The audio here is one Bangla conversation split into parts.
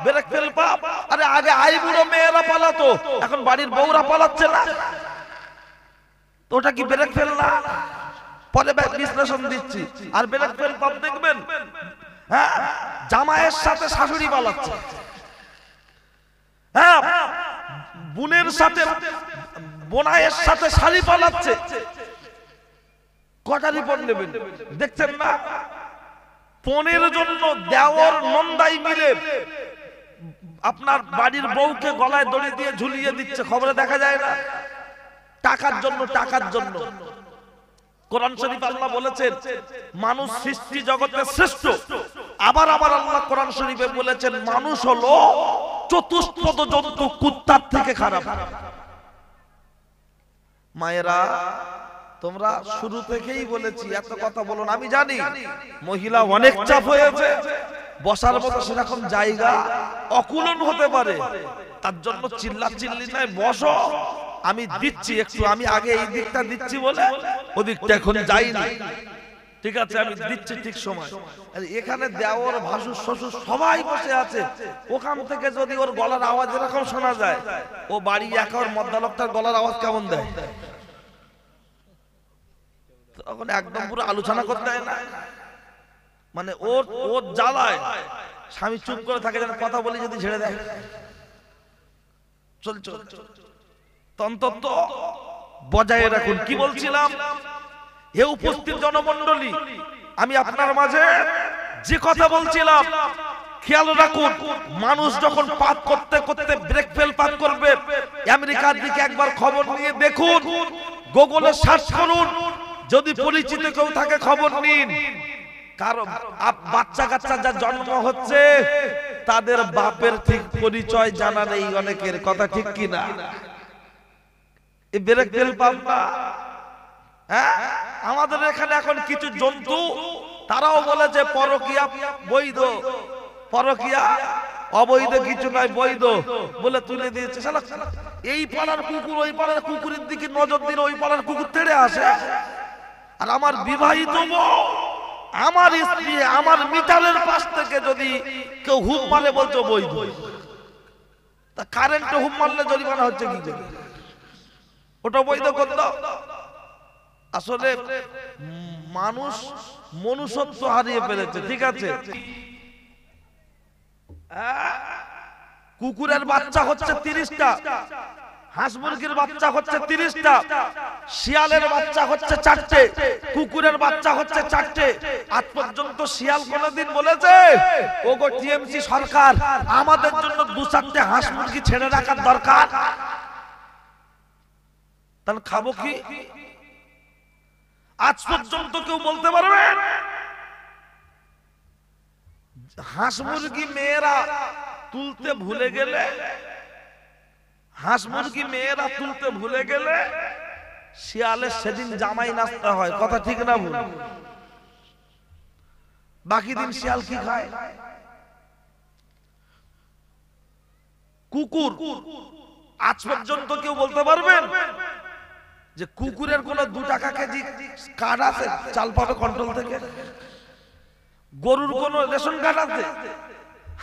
ব্রেক ফেল পাপ। আরে আগে আইবুড়ো মেয়েরা পালাতো, এখন বাড়ির বউরা পালাচ্ছে না, তো ওটা কি ব্রেক ফেল না? পরে বিশ্লেষণ দিচ্ছি। আর ব্রেক ফেল পাপ দেখবেন, হ্যাঁ, জামাইয়ের সাথে শাশুড়ি পালাচ্ছে, হ্যাঁ, বোনের সাথে বোনাইয়ের সাথে শালি পালাচ্ছে। কটা রিপোর্ট নেবেন? দেখছেন না? পনের জন্য দেওর নন্দাই মিলে আপনার বাড়ির বউকে গলায় দড়ি দিয়ে ঝুলিয়ে দিচ্ছে, খবরে দেখা যায় না? টাকার জন্য, টাকার জন্য। কোরআন শরীফ আল্লাহ বলেছেন মানুষ সৃষ্টি জগতের শ্রেষ্ঠ। আবার আল্লাহ কোরআন শরীফে বলেছেন মানুষ হলো চতুষ্পদ জন্তু, কুত্তার থেকে খারাপ। মায়েরা, তোমরা শুরু থেকেই বলেছি এত কথা বলো না। আমি জানি মহিলা অনেক চাপ হয়েছে, বসার মতো সেরকম জায়গা অকুলন হতে পারে, তার জন্য চিল্লা চিল্লি নয়, বসো, আমি দিচ্ছি একটু। আমি আগে এই দিকটা দিচ্ছি বলে ওদিকটা এখন যাইনি, ঠিক আছে? আমি দিচ্ছি ঠিক সময়। এখানে দেওর, ভাসুর, শ্বশুর সবাই বসে আছে। ওখান থেকে যদি ওর গলার আওয়াজ এরকম শোনা যায়, ও বাড়ি একা ওর মদ্দা লোকটার গলার আওয়াজ কেমন দেয়, তখন একদম পুরো আলোচনা করতে হয় না? মানে ওর জ্বালায় স্বামী চুপ করে থাকে, যেন কথা বলি যদি ছেড়ে দেয়। চল চল, তন্তত্ব বজায় রাখুন। কি বলছিলাম? হে উপস্থিত জনমণ্ডলী, আমি আপনার মাঝে যে কথা বলছিলাম খেয়াল রাখুন। মানুষ যখন পাপ করতে করতে ব্রেক ফেল পাপ করবে, আমেরিকার দিকে একবার খবর নিয়ে দেখুন, গুগলে সার্চ করুন, যদি পরিচিত কেউ থাকে খবর নিন। কারণ বাচ্চা কাচ্চা যা জন্ম হচ্ছে তাদের বাপের ঠিক পরিচয় জানা নেই অনেকের, কথা ঠিক কিনা? এই ব্রেক ফেল পাপ না? হ্যাঁ, আমাদের এখানে এখন কিছু জন্তু তারাও বলে যে পরকিয়া বৈধ, পরকিয়া অবৈধ কিছু নয়, বৈধ বলে তুলে দিয়েছে। শালা এই পাড়ার কুকুর ওই পাড়ার কুকুরের দিকে নজর দিলে ওই পাড়ার কুকুর তেড়ে আসে। আর আমার বিবাহিত বউ, আমার স্ত্রী, আমার মিটারের পাশ থেকে যদি কেউ হুম মারে বলছো বৈধ, তা কারেন্টে হুম মারলে জরিমানা হচ্ছে কি করে? ওটা বৈধ করে দাও। আসলে মানুষ মনুষ্যত্ব হারিয়ে ফেলেছে, ঠিক আছে? কুকুরের বাচ্চা হচ্ছে 30টা, হাঁস মুরগির বাচ্চা হচ্ছে 30টা, শিয়ালের বাচ্চা হচ্ছে 4টে, কুকুরের বাচ্চা হচ্ছে 4টে। আজ পর্যন্ত শিয়াল কোনদিন বলেছে ওগো টিএমসি সরকার আমাদের জন্য 2-4টে হাঁস মুরগি ছেড়ে রাখার দরকার? তাহলে খাবো কি? আজ পর্যন্ত কেউ বলতে পারবে? হাঁস মুরগি মেয়েরা তুলতে ভুলে গেলে, হাঁস মুরগি মেয়েরা তুলতে ভুলে গেলে শিয়ালের সেদিন জামাই নাচতে হয়, কথা ঠিক না ভুল? বাকি দিন শিয়াল কি খায়? কুকুর। আজ পর্যন্ত কেউ বলতে পারবেন যে কুকুরের কোন 2 টাকা কেজি কার্ড আছে, চাল পাবে কন্ট্রোল থেকে? গরুর কোন রেশন কার্ড আছে?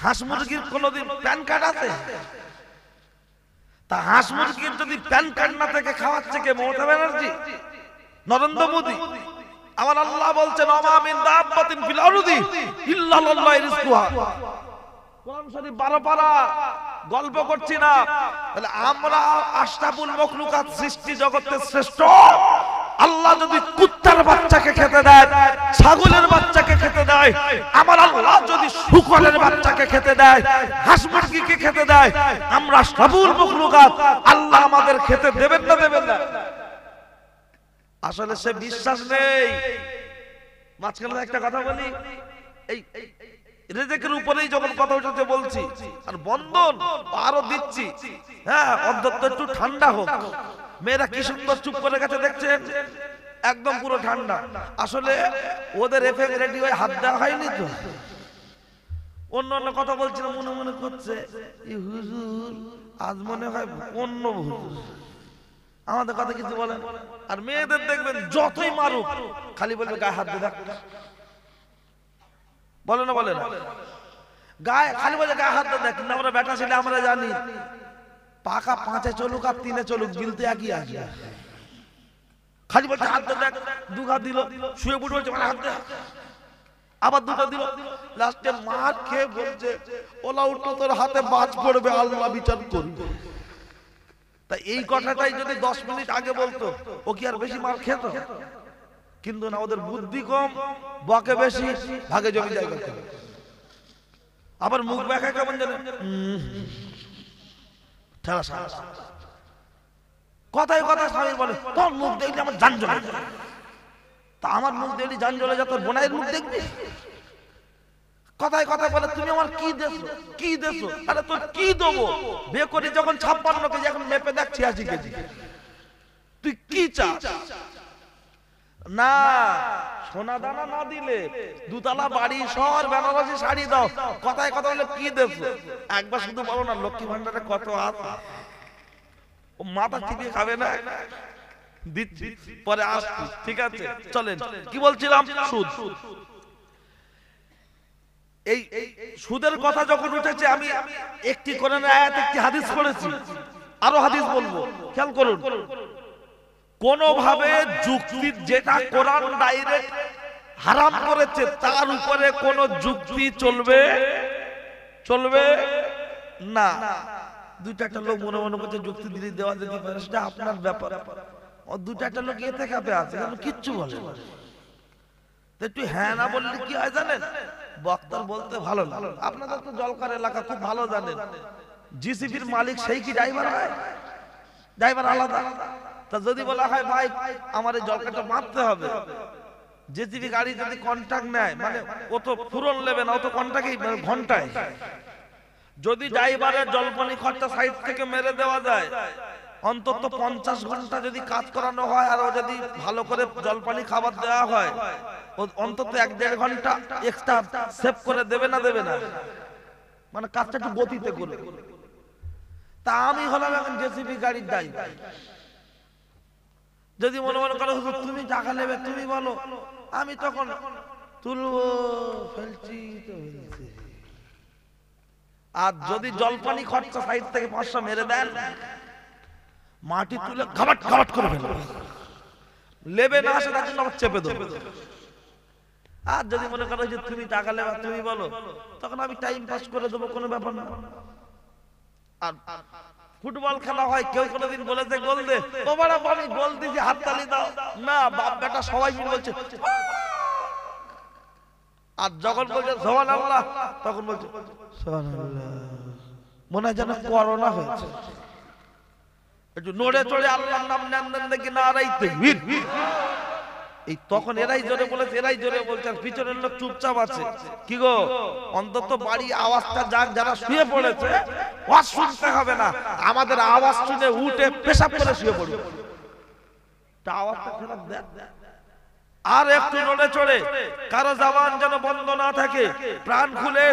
হাঁস মুরগির কোনদিন প্যান কার্ড আছে? তা হাঁস মুরগির যদি প্যান কার্ড না থেকে খাওয়াচ্ছে কে? মমতা ব্যানার্জি, নরেন্দ্র মোদী? আমার আল্লাহ বলছেন ওমা মিন দাব্বাতিন ফিল আরদি ইল্লা আল্লাহু রিজকুহা। কোরআন শরীফ 12 পারা, গল্প করছি না। তাহলে আমরা আশরাফুল মাখলুকাত, সৃষ্টি জগতের শ্রেষ্ঠ। আল্লাহ যদি কুত্তার বাচ্চাকে খেতে দেয়, ছাগলের বাচ্চাকে খেতে দেয়, আমার আল্লাহ যদি শুকরের বাচ্চাকে খেতে দেয়, হাঁস মুরগিকে খেতে দেয়, আমরা আশরাফুল মাখলুকাত, আল্লাহ আমাদের খেতে দেবেন না দেবেন না? আসলে সে বিশ্বাস নেই। মাঝখানে একটা কথা বলি, এই রেজেকের উপরেই যখন কথা উঠেছে বলছি, আর বন্ধন আরো দিচ্ছি। হ্যাঁ, অন্তত একটু ঠান্ডা হোক। মেয়েরা কি সুন্দর চুপ করে গেছে দেখছেন, একদম পুরো ঠান্ডা। আসলে ওদের এফএম রেডিও হাত দেওয়া হয়নি তো। অন্য অন্য কথা বলছিল, মনে মনে করছে হুজুর আজ মনে হয় অন্য হুজুর, আমাদের কথা কিছু বলেন। আর মেয়েদের দেখবেন যতই মারুক খালি বলবে গায়ে হাত দিয়ে দেখ, বলে না বলে না। গায়ে খালি বলে গায়ে হাত দেয়, কিন্তু আমরা বেটা ছেলে আমরা জানি পাকা 5-এ চলুক আর 3-এ চলুক গিলতে একই আসবে। খালি বলছে হাত দেয়, 2 হাত দিল, শুয়ে বুট বলছে হাত দেয়, আবার 2টা দিল, লাস্টে মার খেয়ে বলছে ওলা উঠলো তোর হাতে বাজ পড়বে, আল্লাহ বিচার করবে। তা এই কথাটাই যদি 10 মিনিট আগে বলতো ও কি আর বেশি মার খেত? কিন্তু না, ওদের বুদ্ধি কম, বকে বেশি, ভাগে জমি জায়গা। আবার মুখ ব্যাখ্যা কেমন জানেন, কথায় কথা স্বামী বলে তোর মুখ দেখলে আমার জান জ্বলে যায়। তা আমার মুখ দেখলে জান জ্বলে যায়, তোর বোনের মুখ দেখবি? কথায় কথা বলে তুমি আমার কি দেছো, কি দেছো? আরে তোর কি দেবো? বিয়ে করে যখন 56 কেজি, এখন মেপে দেখ 86 কেজি। তুই কি চাস? না সোনা দানা না দিলে 2 তলা বাড়ি, শহর, বেনারসি শাড়ি দাও। কথায় কথা বলে কি দেছো? একবার শুধু বলো না লক্ষ্মী ভান্ডারে কত আছে, ও মাথা চিবিয়ে খাবে না? দিচ্ছি, পরে আসছি, ঠিক আছে চলেন। কি বলছিলাম? সুদ। এই সুদের কথা যখন উঠেছে, আমি একটি কোরআনের আয়াত, একটি হাদিস পড়েছি, আরো হাদিস বলবো, খেয়াল করুন। কোন ভাবে যুক্তি, যেটা কোরআন ডাইরেক্ট হারাম করেছে তার উপরে কোন যুক্তি চলবে চলবে না। 2-1টা লোক মনে মনে করছে যুক্তি দিলে দেওয়া যেতে পারে, সেটা আপনার ব্যাপার। ও 2-1টা লোক এতে কাপে আছে, কিচ্ছু বলে না। একটু হ্যাঁ না বললে কি হয় জানেন? বক্তার বলতে ভালো না। আপনাদের তো জলকার এলাকা, খুব ভালো জানেন। জিসিবির মালিক সেই কি ড্রাইভার হয়? ড্রাইভার আলাদা। তা যদি বলা হয় ভাই আমার এই জলকাটা মারতে হবে, জেসিবি গাড়ি যদি কন্ট্রাক্ট নেয়, মানে ও তো ফুরন নেবে না, ও তো কন্ট্রাক্টই ঘন্টায়। যদি ড্রাইভারের জলপানি খরচা সাইড থেকে মেরে দেওয়া যায়, অন্তত 50 ঘন্টা যদি কাজ করানো হয়, আর ও যদি ভালো করে জলপানি খাবার দেওয়া হয়, অন্তত 1-1.5 ঘন্টা এক্সট্রা সেভ করে দেবে না? দেবে না? মানে কাজটা একটু গতিতে করবে। তা আমি হলাম এখন জেসিবি গাড়ির ড্রাইভার। যদি মনে মনে করো তুমি টাকা নেবে, তুমি বলো, আমি তখন তুলবো, ফেলছি তো হয়েছে। আর যদি জলপানি খরচা সাইড থেকে 500 মেরে দেন, মাটি তুলে ঘাবাট ঘাবাট করে ফেলবে, লেবে না আসে তার জন্য আবার চেপে দেবো। আর যদি মনে করো যে তুমি টাকা নেবে, তুমি বলো, তখন আমি টাইম পাস করে দেবো, কোনো ব্যাপার না। আর ফুটবল খেলা হয়, কেউ কোনোদিন বলেছে গোল দে, ও বড় আমি গোল দিছি হাততালি দাও না, বাপ বেটা সবাই মিলে বলছে। আর যখন বলছে সুবহানাল্লাহ, তখন বলছে সুবহানাল্লাহ, মনে হয় যেন করোনা হয়েছে। একটু নড়ে চড়ে আল্লাহর নাম নেন দেন দেখি নারাই তাকবীর। এই তখন এরাই জোরে বলেছে, এরাই জোরে বলছে, আর পিছনের লোক চুপচাপ আছে। কি গো, অন্তত বাড়ি আওয়াজটা যাক, যারা শুয়ে পড়েছে ওয়াজ শুনতে হবে না, আমাদের আওয়াজ শুনে উঠে পেশাব করে শুয়ে পড়বে। তা আওয়াজটা খারাপ দেন। আর একটু নড়ে চড়ে, কারো জবান যেন বন্ধ না থাকে, প্রাণ খুলে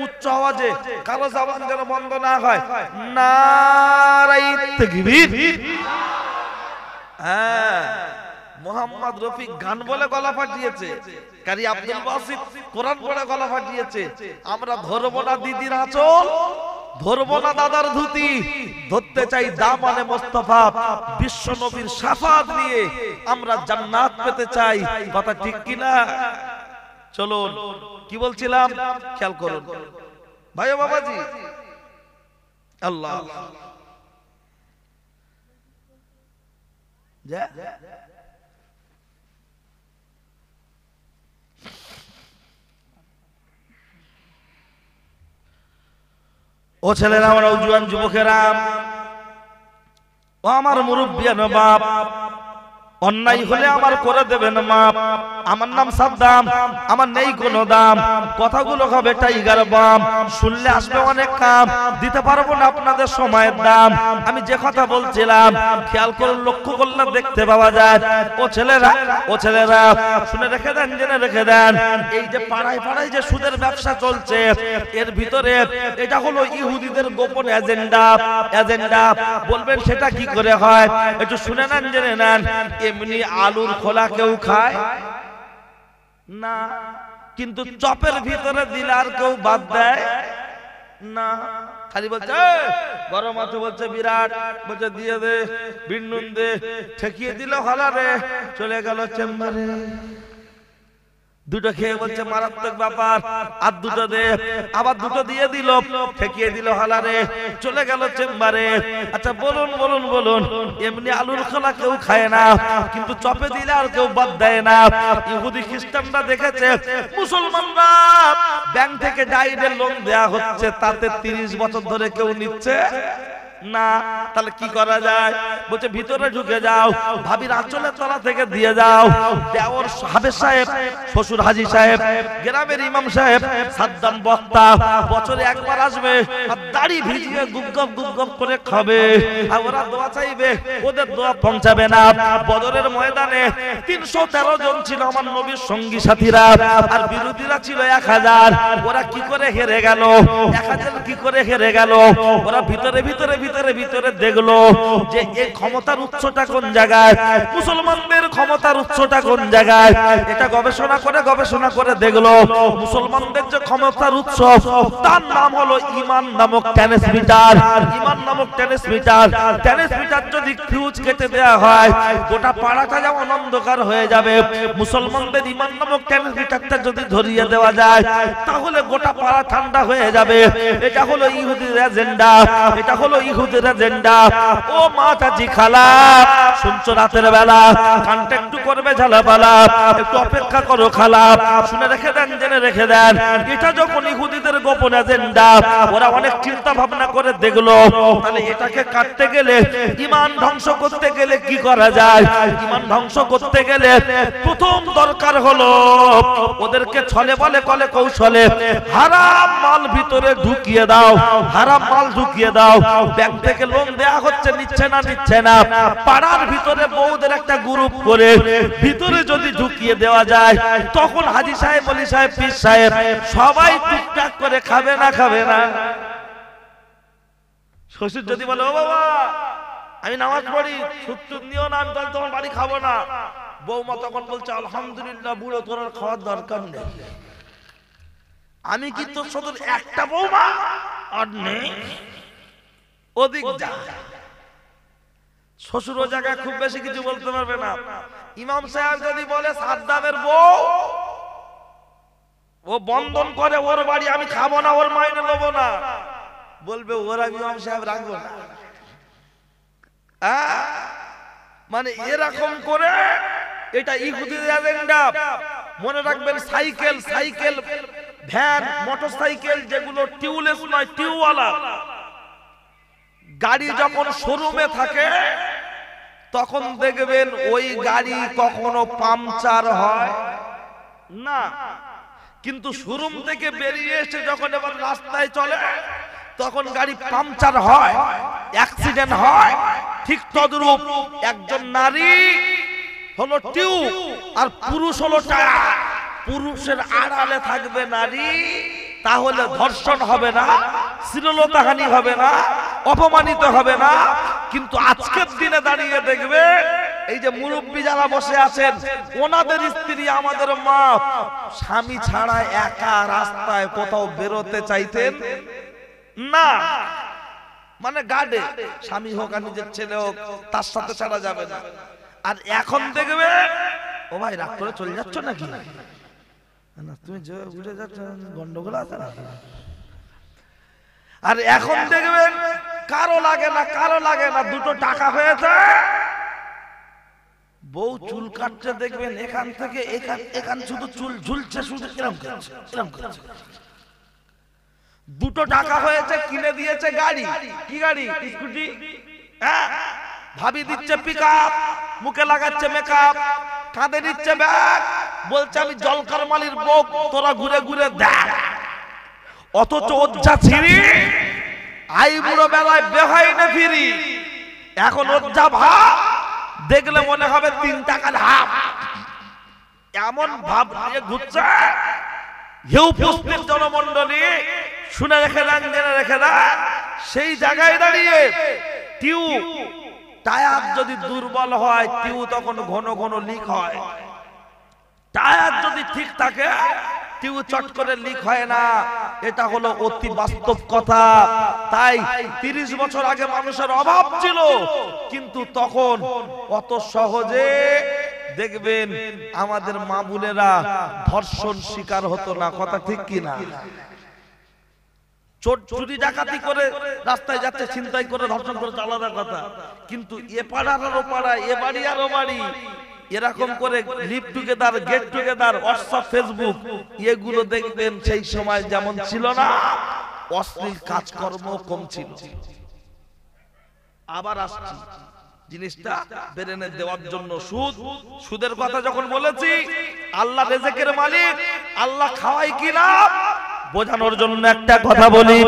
উচ্চ আওয়াজে, কারো জবান যেন বন্ধ না হয়, নারাই তাকবীর। হ্যাঁ, মোহাম্মদ রফিক গান বলে গলা ফাটিয়েছে, কারি আব্দুল বাসিত কোরআন পড়ে গলা ফাটিয়েছে। আমরা ধরবো না দিদির আঁচল, ধরবো না দাদার ধুতি, ধরতে চাই দামানে মোস্তফা, বিশ্ব নবীর শাফাত নিয়ে আমরা জান্নাত পেতে চাই। কথা ঠিক কি না? চলুন, কি বলছিলাম খেয়াল করুন ভাই ও বাবাজি। আল্লাহ যা ও ছেলেরা, আমার নওজোয়ান যুবকেরা, ও আমার মুরব্বিয়ান বাপ, অন্যায় হলে আমার করে দেবেন মাপ। আমার নাম সাদ্দাম, আমার নেই কোনো দাম, কথাগুলো হবে টাইগার বাম, শুনলে আসবে অনেক কাম, দিতে পারবো না আপনাদের সময়ের দাম। আমি যে কথা বলছিলাম খেয়াল করুন, লক্ষ্য করলে দেখতে পাওয়া যায়। ও ছেলেরা, ও ছেলেরা, শুনে রেখে দেন, জেনে রেখে দেন, এই যে পাড়ায় পাড়ায় যে সুদের ব্যবসা চলছে, এর ভিতরে এটা হলো ইহুদিদের গোপন এজেন্ডা। এজেন্ডা বলবেন সেটা কি করে হয়, একটু শুনে নেন, জেনে নেন। এমনি আলুর খোলা কেউ খায় না, কিন্তু চপের ভিতরে দিলে আর কেউ বাদ দেয় না, খালি বলছে গরম আছে, বলছে বিরাট, বলছে দিয়ে দে, বিন্নুন দে, ঠেকিয়ে দিল হলারে, চলে গেল চেম্বারে। দুটো খেয়ে বলছে মারাত্মক ব্যাপার, আর দুটো দে, আবার দুটো দিয়ে দিল, ঠেকিয়ে দিল হলারে, চলে গেল চেম্বারে। আচ্ছা বলুন বলুন বলুন, এমনি আলুর খোলা কেউ খায় না, কিন্তু চপে দিলে আর কেউ বাদ দেয় না। ইহুদি খ্রিস্টানরা দেখেছে মুসলমানরা ব্যাংক থেকে ডাইরেক্ট লোন দেয়া হচ্ছে, তাতে 30 বছর ধরে কেউ নিচ্ছে না, তাহলে কি করা যায়? বলছে ভিতরে ঢুকে যাও, ভাবির আঁচলের তলা থেকে দিয়ে যাও। দেওর হাফেজ সাহেব, শ্বশুর হাজী সাহেব, গ্রামের ইমাম সাহেব, সাদ্দাম বক্তা বছরে একবার আসবে, আর দাড়ি ভিজিয়ে গুপগপ গুপগপ করে খাবে, আর ওরা দোয়া চাইবে, ওদের দোয়া পৌঁছাবে না। বদরের ময়দানে 313 জন ছিল আমার নবীর সঙ্গী সাথীরা, আর বিরোধীরা ছিল 1000। ওরা কি করে হেরে গেল? 1000 কি করে হেরে গেল? ওরা ভিতরে ভিতরে ভিতরে ভিতরে দেখলো যে এই ক্ষমতার উৎসটা কোন জায়গায়, মুসলমানদের ক্ষমতার উৎসটা কোন জায়গায়। এটা গবেষণা করে দেখলো মুসলমানদের যে ক্ষমতার উৎস, তার নাম হলো ঈমান নামক ট্রান্সমিটার। ঈমান নামক ট্রান্সমিটার যদি ফিউজ কেটে দেওয়া হয়, গোটা পাড়াটা যেমন অন্ধকার হয়ে যাবে। মুসলমানদের ঈমান নামক ট্রান্সমিটারটা যদি ধরিয়ে দেওয়া যায়, তাহলে গোটা পাড়া ঠান্ডা হয়ে যাবে। এটা হলো ইহুদির এজেন্ডা, এটা হলো ইহুদির এজেন্ডা। ও মাতাজি খালা, শুনছো রাতের বেলা, কানটা একটু করবে ঝালাপালা, একটু অপেক্ষা করো খালা, শুনে রেখে দেন, জেনে রেখে দেন। এটা যখন ইহুদিদের গোপন এজেন্ডা, ওরা অনেক চিন্তা ভাবনা করে দেখলো, তাহলে এটাকে কাটতে গেলে, ঈমান ধ্বংস করতে গেলে কি করা যায়? ঈমান ধ্বংস করতে গেলে প্রথম দরকার হলো ওদেরকে ছলে বলে কলে কৌশলে হারাম মাল ভিতরে ঢুকিয়ে দাও, হারাম মাল ঢুকিয়ে দাও। ব্যাংক থেকে লোন দেয়া হচ্ছে, নিচ্ছে না, পাড়ার ভিতরে বউদের একটা গ্রুপ করে ভিতরে যদি ঢুকিয়ে দেওয়া যায়, তখন হাজী সাহেব, অলি সাহেব, পীর সাহেব সবাই টুকটাক করে খাবে না। শ্বশুর যদি বলে ও বাবা আমি নামাজ পড়ি, সুদ নিও না, আমি তাহলে তোমার বাড়ি খাবো না, বৌমা তখন বলছে আলহামদুলিল্লাহ বুড়ো, তোর আর খাওয়ার দরকার নেই, আমি কি তোর শুধু একটা বৌমা আর নেই, ওদিক যা। শ্বশুর ও জায়গায় খুব বেশি কিছু বলতে পারবে না। ইমাম সাহেব যদি বলে সাদ্দামের বউ, ও বন্ধন করে ওর বাড়ি আমি খাবো না, ওর মাইনে নেবো না, বলবে ওরা ইমাম সাহেব রাখবো না। মানে এরকম করে, এটা ইহুদির এজেন্ডা। মনে রাখবেন, সাইকেল, ভ্যান, মোটরসাইকেল যেগুলো টিউলেস নয়, টিউওয়ালা গাড়ি যখন শোরুমে থাকে, তখন দেখবেন ওই গাড়ি কখনো পাংচার হয় না, কিন্তু শোরুম থেকে বেরিয়ে এসে যখন এবার রাস্তায় চলে, তখন গাড়ি পাংচার হয়, অ্যাক্সিডেন্ট হয়। ঠিক তদ্রূপ একজন নারী হলো টিউ, আর পুরুষ হলো টায়ার। পুরুষের আড়ালে থাকবে নারী, তাহলে ধর্ষণ হবে না, শ্লীলতাহানি হবে না, অপমানিত হবে না। কিন্তু আজকের দিনে দাঁড়িয়ে দেখবে এই যে মুরব্বী যারা বসে আছেন, ওনাদের স্ত্রী, আমাদের মা, স্বামী ছাড়া একা রাস্তায় কোথাও বেরোতে চাইতেন না। মানে গাড়ে স্বামী হোক আর নিজের ছেলে হোক, তার সাথে ছাড়া যাবে না। আর এখন দেখবে, ও ভাই রাগ করে চলে যাচ্ছ নাকি? না তুমি উঠে যাচ্ছ, গন্ডগোল আছে না। আর এখন দেখবেন কারো লাগে না, দুটো টাকা হয়েছে, বউ চুল কাটছে, দেখবেন এখান থেকে এখান শুধু চুল ঝুলছে, শুধু এরকম করছে। দুটো টাকা হয়েছে, কিনে দিয়েছে গাড়ি। কি গাড়ি? স্কুটি। হ্যাঁ, ভাবি দিচ্ছে পিকআপ, মুখে লাগাচ্ছে মেকআপ, কাঁধে দিচ্ছে ব্যাগ, বলছে আমি জলকার মালির বউ, তোরা ঘুরে ঘুরে দেখ। অথচ ওজ্জা ছিঁড়ি, আই বুড়ো বেলায় বেহাই না ফিরি। এখন ওজ্জা ভাব দেখলে মনে হবে 3 টাকার হাফ, এমন ভাব নিয়ে ঘুরছে। উপস্থিত জনমন্ডলী শুনে রেখে দেন, জেনে রেখে দেন, সেই জায়গায় দাঁড়িয়ে টিউ টায়ার যদি দুর্বল হয়, টিউ তখন ঘন ঘন লিক হয়। টায়ার যদি ঠিক থাকে, টিউ চট করে লিক হয় না, এটা হলো অতি বাস্তব কথা। তাই 30 বছর আগে মানুষের অভাব ছিল, কিন্তু তখন অত সহজে দেখবেন আমাদের মা বোনেরা ধর্ষণ শিকার হতো না। কথা ঠিক কিনা? চুরি ডাকাতি করে রাস্তায় যাচ্ছে, ছিনতাই করে ধর্ষণ করে আলাদা কথা, কিন্তু এ পাড়ার আর ও পাড়া, এ বাড়ি আর ও বাড়ি, এরকম করে live together, get together, WhatsApp, Facebook, এগুলো দেখবেন সেই সময় যেমন ছিল না, অশ্লীল কাজকর্ম কম ছিল। আবার আসছি জিনিসটা বেরেনে দেওয়ার জন্য। সুদের কথা যখন বলেছি, আল্লাহ রিজিকের মালিক, আল্লাহ খাওয়ায় কিনা বোঝানোর জন্য একটা কথা বলি।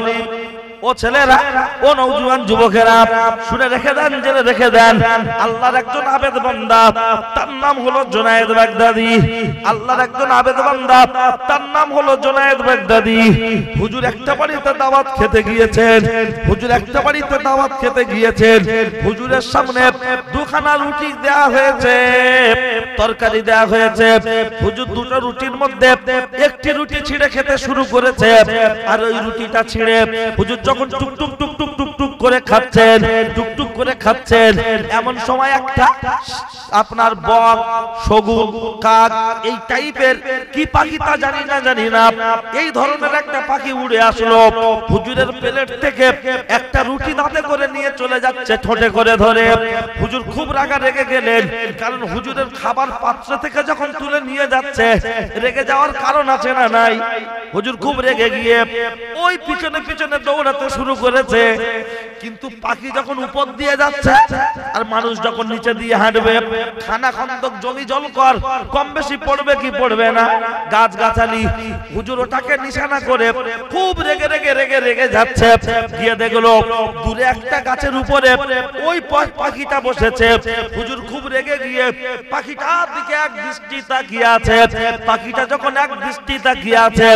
ও ছেলেরা, ও নওজোয়ান যুবকেরা, শুনে রেখে দেন, জেনে রেখে দেন, আল্লাহর একজন আবেদ বান্দা, তার নাম হলো জুনায়েদ বাগদাদি। আল্লাহর একজন আবেদ বান্দা, তার নাম হলো জুনায়েদ বাগদাদি। হুজুর একটা বাড়িতে দাওয়াত খেতে গিয়েছেন, হুজুর একটা বাড়িতে দাওয়াত খেতে গিয়েছেন। হুজুরের সামনে দুখানা রুটি দেয়া হয়েছে, তরকারি দেয়া হয়েছে। হুজুর দুটো রুটির মধ্যে একটি রুটি ছিঁড়ে খেতে শুরু করেছে, আর ওই রুটিটা ছিঁড়ে হুজুর যখন টুক টুক টুক টুক টুক টুক করে খাচ্ছেন, টুক টুক করে খাচ্ছেন, এমন সময় একটা আপনার বক, শগুন, কাক, এই টাইপের কি পাখি তা জানি না, এই ধরনের একটা পাখি উড়ে আসলো। হুজুরের প্লেট থেকে একটা রুটি দাঁতে করে নিয়ে চলে যাচ্ছে, ঠোঁটে করে ধরে। হুজুর খুব রাগা রেগে গেলেন, কারণ হুজুরের খাবার পাত্র থেকে যখন তুলে নিয়ে যাচ্ছে, রেগে যাওয়ার কারণ আছে না নাই? হুজুর খুব রেগে গিয়ে ওই পিছনে পিছনে দৌড়াতে শুরু করেছে। কিন্তু পাখি যখন উপর দিয়ে যাচ্ছে আর মানুষ যখন নিচে দিয়ে হাঁটবে, খানা খন্দক, জমি জলকর কম বেশি পড়বে কি পড়বে না, গাছ গাছালি, হুজুর ওটাকে নিশানা করে খুব রেগে রেগে রেগে রেগে যাচ্ছে। গিয়ে দেখলো দূরে একটা গাছের উপরে ওই পাখিটা বসেছে। হুজুর খুব রেগে গিয়ে পাখিটার দিকে এক দৃষ্টি তাকিয়ে আছে। পাখিটা যখন এক দৃষ্টি তাকিয়ে আছে,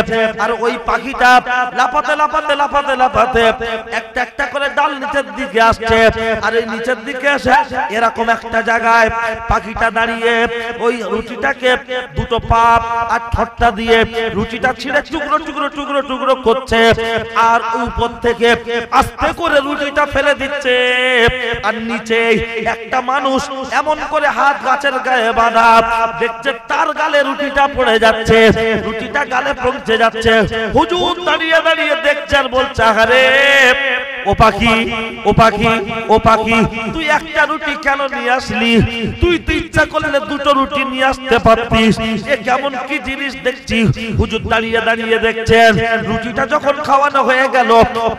আর ওই পাখিটা লাফাতে লাফাতে লাফাতে লাফাতে একটা একটা করে ডাল নিচের দিকে আসছে, আর এই নিচের দিকে এসে এরকম একটা জায়গায় পাখিটা দাঁড়িয়ে ওই রুটিটাকে দুটো পা আর ঠোঁটটা দিয়ে রুটিটা ছিঁড়ে টুকরো টুকরো টুকরো টুকরো করছে, আর উপর থেকে আস্তে করে রুটিটা ফেলে দিচ্ছে। আর নিচে একটা মানুষ এমন করে হাত গাছের গায়ে বাঁধা, দেখছে তার গালে রুটিটা পড়ে যাচ্ছে, রুটিটা গালে পৌঁছে যাচ্ছে। হুজুর দাঁড়িয়ে দাঁড়িয়ে দেখছে আর বলছে, আরে ও পাখি, ও পাখি, ও পাখি, তুই একটা রুটি কেন নিয়ে আসলি? তুই তো ইচ্ছা করলে দুটো রুটি নিয়ে আসতে পারতিস। এ কেমন কি জিনিস দেখছি। হুজুর দাঁড়িয়ে দাঁড়িয়ে দেখছেন, রুটিটা যখন খাওয়ানো হয়ে গেল,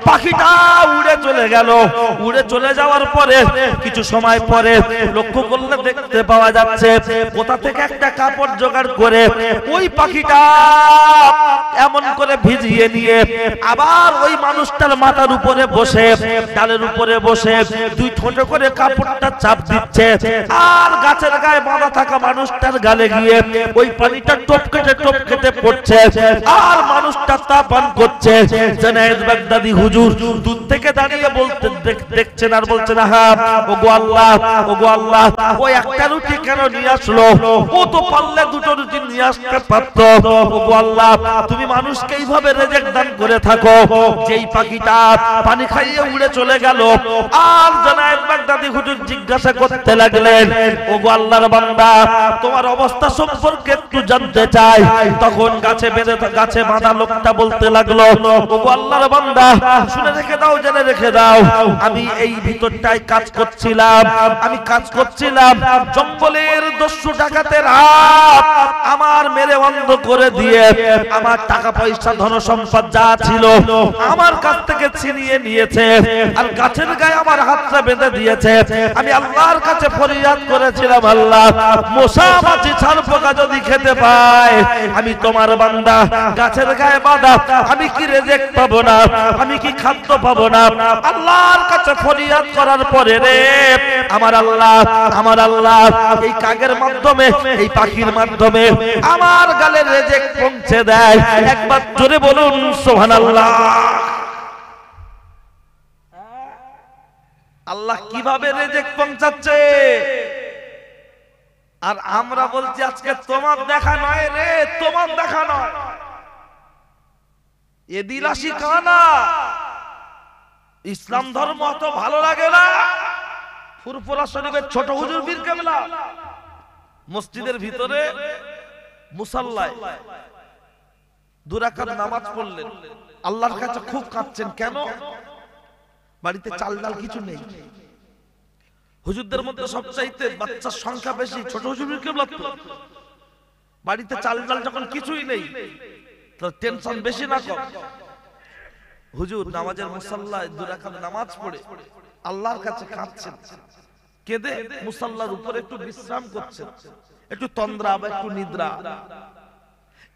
পাখিটা উড়ে চলে গেল। উড়ে চলে যাওয়ার পরে কিছু সময় পরে লক্ষ্য করলে দেখতে পাওয়া যাচ্ছে কোথা থেকে একটা কাপড় জোগাড় করে ওই পাখিটা এমন করে ভিজিয়ে নিয়ে আবার ওই মানুষটার মাথার উপরে বসে, ডালের উপরে বসে দুই ঠোঁটে করে কাপড়টা চাপ দিচ্ছে, আর গাছের গায়ে বাঁধা থাকা মানুষটার গালে গিয়ে ওই পানিটা টপ কেটে পড়ছে, আর মানুষটা তা পান করছে। জুনায়েদ বাগদাদি হুজুর দূর থেকে দাঁড়িয়ে বলতে দেখছেন আর বলছেন, হ্যাঁ ওগো আল্লাহ, ওগো আল্লাহ, ওই একটা রুটি কেন নিয়ে আসলো? ও তো পারলে দুটো রুটি নিয়ে আসতে পারতো। ওগো আল্লাহ, তুমি মানুষকে এইভাবে রিজিক দান করে থাকো। যেই পাখিটা পানি খাইয়ে উড়ে চলে গেল, আর জুনায়েদ বাগদাদি হুজুর জিজ্ঞাসা করতে লাগলেন, ওগো আল্লাহর বান্দা, তোমার অবস্থা সম্পর্কে একটু জানতে চাই। তখন গাছে বাঁধা লোকটা বলতে লাগলো, ওগো আল্লাহর বান্দা, শুনে রেখে দাও, জেনে রেখে দাও, আমি এই ভিতরটায় কাজ করছিলাম, আমি কাজ করছিলাম, জঙ্গলের দস্যু ডাকাতের হাত আমার মেরে বন্ধ করে দিয়ে আমার টাকা পয়সা ধন সম্পদ যা ছিল আমার কাছ থেকে ছিনিয়ে নিয়েছে, আর গাছের গায়ে আমার হাতটা বেঁধে দিয়েছে। আমি আল্লাহর কাছে ফরিয়াদ করেছিলাম, আল্লাহ, মশা মাছি ছাড় পোকা যদি খেতে পায়, আমি তোমার বান্দা গাছের গায়ে বাঁধা, আমি কি রিজিক পাবো না? আমি কি খাদ্য পাবো না? আল্লাহর কাছে ফরিয়াদ করার পরে রে আমার আল্লাহ, আমার আল্লাহ এই কাকের মাধ্যমে, এই পাখির মাধ্যমে আমার গালে রিজিক পৌঁছে দেয়। একবার জোরে বলুন সুবহানাল্লাহ। আল্লাহ কিভাবে রিজিক পৌঁছাচ্ছে, আর আমরা বলছি আজকে তোমার দেখা নয় রে, তোমার দেখা নয়, এদিলা শিখানা ইসলাম ধর্ম তো ভালো লাগে না। ফুরফুরা শরীফের ছোট হুজুর পীর কেবলা মসজিদের ভিতরে মুসাল্লায় 2 রাকাত নামাজ পড়লেন, আল্লাহর কাছে খুব কাঁদছেন। কেন? বাড়িতে চাল ডাল কিছু নেই। হুজুরদের মধ্যে সবচাইতে বাচ্চার সংখ্যা বেশি ছোট হুজুর পীর কেবলা। বাড়িতে চাল ডাল যখন কিছুই নেই তো টেনশন বেশি না কম? হুজুর নামাজের মুসাল্লায় 2 রাকাত নামাজ পড়ে আল্লাহর কাছে কাঁদছেন, কেঁদে মুসাল্লার উপরে একটু বিশ্রাম করছেন, একটু তন্দ্রা বা একটু নিদ্রা।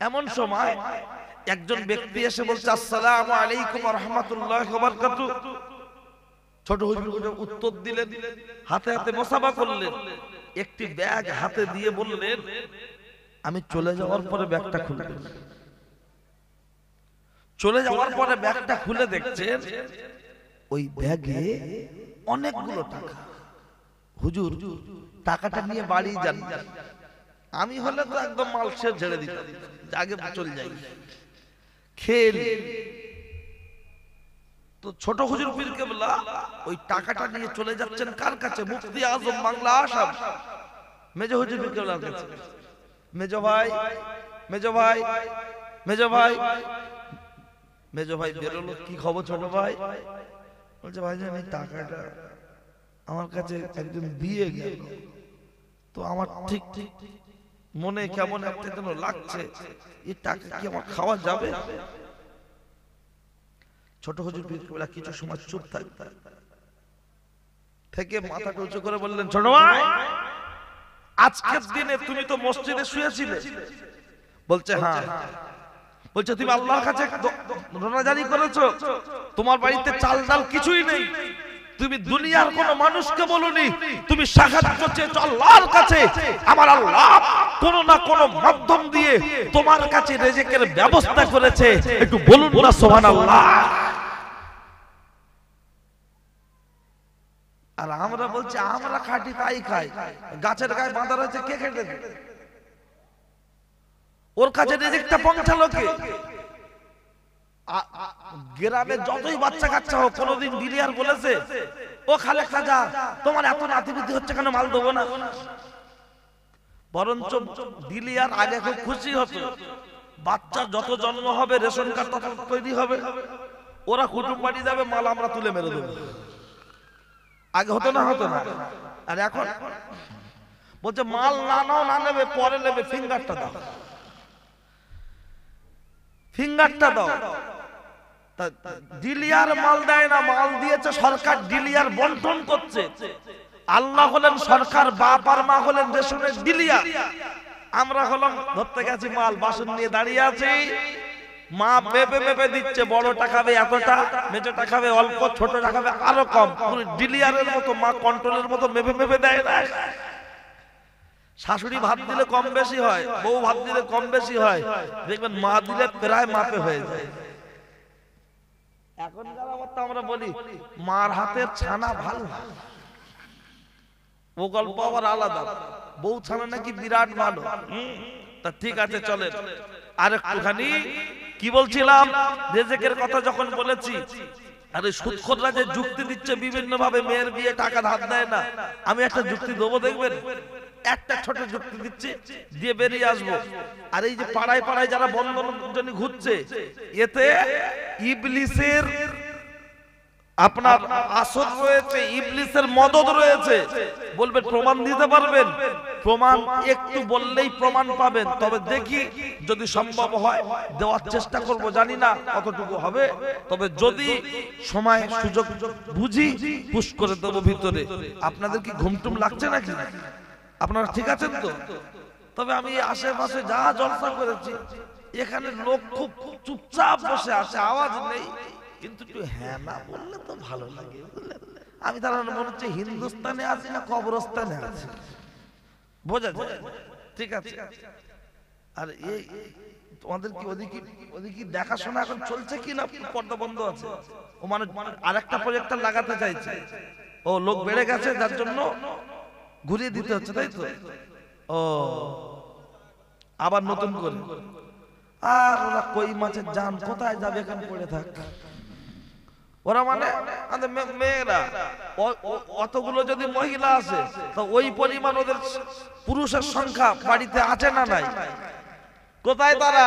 এমন সময় একজন ব্যক্তি এসে বলছে, আসসালামু আলাইকুম ওয়া রাহমাতুল্লাহি ওয়া বারাকাতুহু। ছোট হুজুর উত্তর দিলেন, হাতে হাতে মুসাফা করলেন, একটি ব্যাগ হাতে দিয়ে বললেন, আমি চলে যাওয়ার পরে ব্যাগটা খুলবেন। চলে যাওয়ার পরে ব্যাগটা খুলে দেখছেন ওই ব্যাগে অনেকগুলো টাকা। হুজুর টাকাটা নিয়ে বাড়ি যান। আমি হলে তো একদম মাল শেষ ঝেড়ে দিতাম, আগে চলে যাই খেল। তো ছোট হুজুর পীর কেবলা ওই টাকাটা নিয়ে চলে যাচ্ছেন কার কাছে? মুফতি আজম বাংলা আসাম মেজো হুজুর পীর কেবলার কাছে। মেজো ভাই, মেজো ভাই, মেজো ভাই, মেজো ভাই বেরোলো, কি খবর ছোট ভাই? বলছে ভাইজান এই টাকাটা আমার কাছে একজন দিয়ে গেল, তো আমার ঠিক ঠিক মনে কেমন একটা যেন লাগছে, এই টাকা কি আমার খাওয়া যাবে? ছোট হুজুর পীর কেবলা কিছু সময় চুপ থেকে মাথাটা উঁচু করে বললেন, ছোট ভাই আজকের দিনে তুমি তো মসজিদে শুয়েছিলে? বলছে হ্যাঁ। বলছে তুমি আল্লাহর কাছে রোনাজারি করেছো, তোমার বাড়িতে চাল ডাল কিছুই নেই, তুমি দুনিয়ার কোন মানুষকে বলনি, তুমি সাহায্য চেয়েছো আল্লাহর কাছে। আমার আল্লাহ কোন না কোন মাধ্যম দিয়ে তোমার কাছে রিজিকের ব্যবস্থা করেছে, একটু বলুন না সুবহানাল্লাহ। আর আমরা বলছি আমরা খাটি তাই খাই, গাছের গায়ে বাঁধা রয়েছে, কে খেতে দেবে? ওর কাছে রিজিকটা পৌঁছালো কে? গ্রামে যতই বাচ্চা কাচ্চা হোক, কোনদিন বিলিয়ার বলেছে ও খালে খাজা তোমার এত নাতিপুতি হচ্ছে কেন, মাল দেবো না? বরঞ্চ বিলিয়ার আগে খুব খুশি হতো, বাচ্চা যত জন্ম হবে রেশন কার্ড তত তৈরি হবে, ওরা কুটুম বাড়ি যাবে, মাল আমরা তুলে মেরে দেবো। আগে হতো না? হতো না। আর এখন বলছে মাল না নাও, না নেবে পরে নেবে, ফিঙ্গারটা দাও, ফিঙ্গারটা দাও। ডিলিয়ার মাল দেয় না, মাল দিয়েছে সরকার, ডিলিয়ার বন্টন করছে। আল্লাহ হলেন সরকার, বাপ আর মা হলেন রেশনের ডিলিয়ার। আমরা হলাম ধরতে গেছি মাল, বাসন নিয়ে দাঁড়িয়ে আছি, মা মেপে মেপে দিচ্ছে, বড়টা খাবে এতটা, মেজোটা খাবে অল্প, ছোটটা খাবে আরো কম। ডিলিয়ারের মতো মা কন্ট্রোলের মতো মেপে মেপে দেয় না। শাশুড়ি ভাত দিলে কম বেশি হয়, বউ ভাত দিলে কম বেশি হয়, দেখবেন মা দিলে প্রায় মাপে হয়ে যায়। এখন আমরা বলি মার হাতের ছানা ভালো, ও গল্প আবার আলাদা, বউ ছানা নাকি বিরাট ভালো। তা ঠিক আছে চলে আর একটুখানি কি বলছিলাম, রিজিকের কথা যখন বলেছি, আরে সুদখোররা যে যুক্তি দিচ্ছে বিভিন্ন ভাবে, মেয়ের বিয়ে টাকা ধার দেয় না, আমি একটা যুক্তি দেবো, দেখবেন একটা ছোট যুক্তি দিচ্ছি, দিয়ে বেরিয়ে আসবো। আর এই যে পাড়ায় পাড়ায় যারা বন্ধন ঘুরছে, এতে ইবলিসের আপনার আসর রয়েছে, ইবলিসের মদদ রয়েছে। বলবেন প্রমাণ দিতে পারবেন? প্রমাণ একটু বললেই প্রমাণ পাবেন, তবে দেখি যদি সম্ভব হয় দেওয়ার চেষ্টা করব, জানি না কতটুকু হবে, তবে যদি সময় সুযোগ বুঝি পুশ করে দেবো ভিতরে। আপনাদের কি ঘুমটুম লাগছে নাকি? আপনারা ঠিক আছেন তো? তবে আমি আশেপাশে যা জলসা করেছি, এখানে লোক খুব চুপচাপ বসে আছে, আওয়াজ নেই, কিন্তু একটু হ্যাঁ না বললে তো ভালো লাগে। আমি তার মনে হচ্ছে হিন্দুস্তানে আছি না কবরস্থানে আছি, বোঝা যায়। ঠিক আছে। আর এই তোমাদের কি ওদিকে দেখাশোনা এখন চলছে কি না পর্দা বন্ধ আছে? ও মানে আরেকটা প্রজেক্টর লাগাতে চাইছে, ও লোক বেড়ে গেছে যার জন্য ঘুরিয়ে দিতে হচ্ছে, তাই তো? ও আবার নতুন করে আর ওরা কই মাছের জান কোথায় যাবে এখানে পড়ে থাক। ওরা মানে মেয়েরা অতগুলো যদি মহিলা আছে তো ওই পরিমাণ ওদের পুরুষের সংখ্যা বাড়িতে আছে না নাই? কোথায় তারা?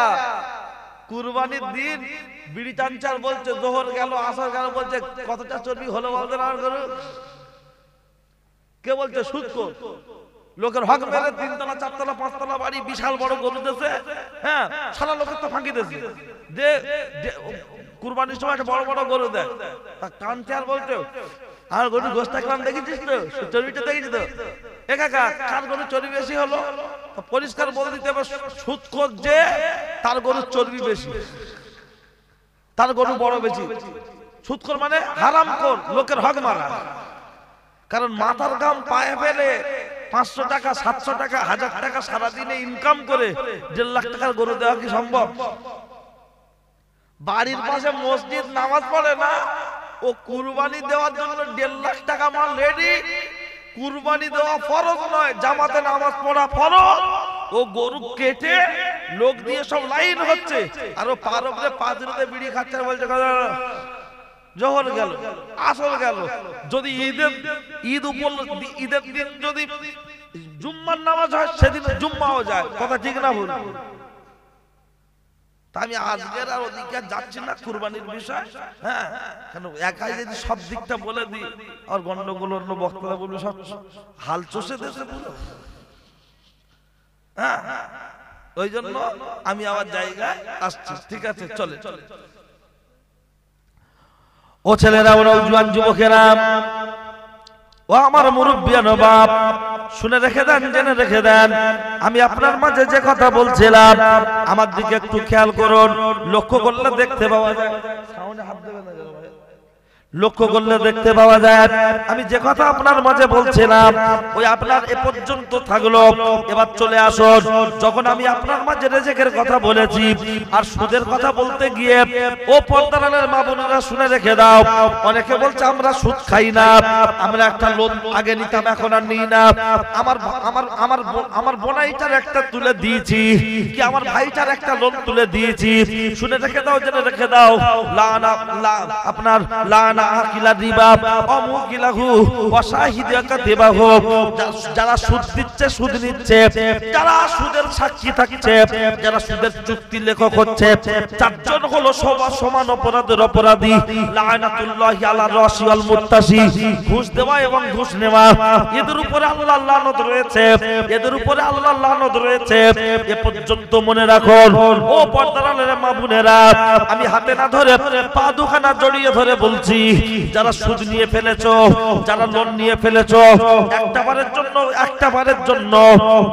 কুরবানির দিন বিড়ি টানচার বলছে জোহর গেল আসর গেল বলছে কতটা চর্বি হলো বলতে আর করো। কে বলছে? সুদখোর। লোকের হক মেরে 3 তলা 4 তলা 5 তলা বাড়ি বিশাল বড় গরু দিয়েছে, হ্যাঁ সারা লোকের তো ফাঁকি দিয়েছে যে কুরবানির সময় একটা বড় বড় গরু দেয়, তা কানতে আর বলতে আর গরু গোশত দেখলাম দেখেছিস তো চর্বিটা দেখেছিস তো এ কাকা কার গরু চর্বি বেশি হলো? পরিষ্কার বলে দিতে হবে সুদখোর যে তার গরুর চর্বি বেশি, তার গরু বড় বেশি। সুদখোর মানে হারামখোর, লোকের হক মারা। কারণ মাথার গাম পায়ে ফেলে 500 টাকা 700 টাকা 1000 টাকা সারাদিনে ইনকাম করে 1.5 লাখ টাকার গরু দেওয়া কি সম্ভব? বাড়ির পাশে মসজিদ নামাজ পড়ে না, ও কুরবানি দেওয়ার জন্য 1.5 লাখ টাকা মাল রেডি। কুরবানি দেওয়া ফরজ নয়, জামাতে নামাজ পড়া ফরজ। ও গরু কেটে লোক দিয়ে সব লাইন হচ্ছে, আর ও পার উপরে পাঁচরিতে বিড়ি খাচ্ছে আর বলছে জোহর গেল আসর গেল। যদি ঈদের দিন যদি জুম্মার নামাজ হয় সেদিন জুম্মাও যায়, কথা ঠিক না ভুল? তা আমি আজকের আর ওদিকে যাচ্ছি না কুরবানির বিষয়, হ্যাঁ কেন একাই যদি সব দিকটা বলে দিই আর গন্ডগোল অন্য বক্তারা বলবে সব হাল চষে দেশে পুরো, হ্যাঁ ওই জন্য আমি আমার জায়গায় আসছি। ঠিক আছে চলে চলে। ও ছেলেরা, ও নওজোয়ান যুবকেরা, ও আমার মুরব্বিয়ান বাপ, শুনে রেখে দেন, জেনে রেখে দেন। আমি আপনার মাঝে যে কথা বলছিলাম আমার দিকে একটু খেয়াল করুন। লক্ষ্য করলে দেখতে পাওয়া যায়, সামনে হাত দেবেন না ভাই, লক্ষ্য করলে দেখতে পাওয়া যায় আমি যে কথা আপনার মাঝে বলছিলাম ওই আপনার এ পর্যন্ত থাকলো। এবার চলে আসুন, যখন আমি আপনার মাঝে রেজেকের কথা বলেছি আর সুদের কথা বলতে গিয়ে ও পর্দারালের মা বোনেরা শুনে রেখে দাও। অনেকে বলছে আমরা সুদ খাই না, আমরা একটা লোন আগে নিতাম এখন আর নিই না। আমার আমার আমার আমার বোনাইটার একটা তুলে দিয়েছি, কি আমার ভাইটার একটা লোন তুলে দিয়েছি। শুনে রেখে দাও, জেনে রেখে দাও। লানা আপনার লানা যারা সুদ দিচ্ছে সুদ নিচ্ছে, যারা সুদের সাক্ষী থাকছে, যারা সুদের চুক্তি লেখক হচ্ছে, চারজন হলো সমান অপরাধের অপরাধী। লানাতুল্লাহি আলা রাশি ওয়াল মুত্তাসি, ঘুষ দেওয়া এবং ঘুষ নেওয়া, এদের উপরে আল্লাহর লানত রয়েছে, এদের উপরে আল্লাহর লানত রয়েছে। এ পর্যন্ত মনে রাখুন ও পর্দার মা বোনেরা, আমি হাতে না ধরে পা দুখানা জড়িয়ে ধরে বলছি, যারা সুদ নিয়ে ফেলেছো, যারা লোন নিয়ে ফেলেছো, একটা বারের জন্য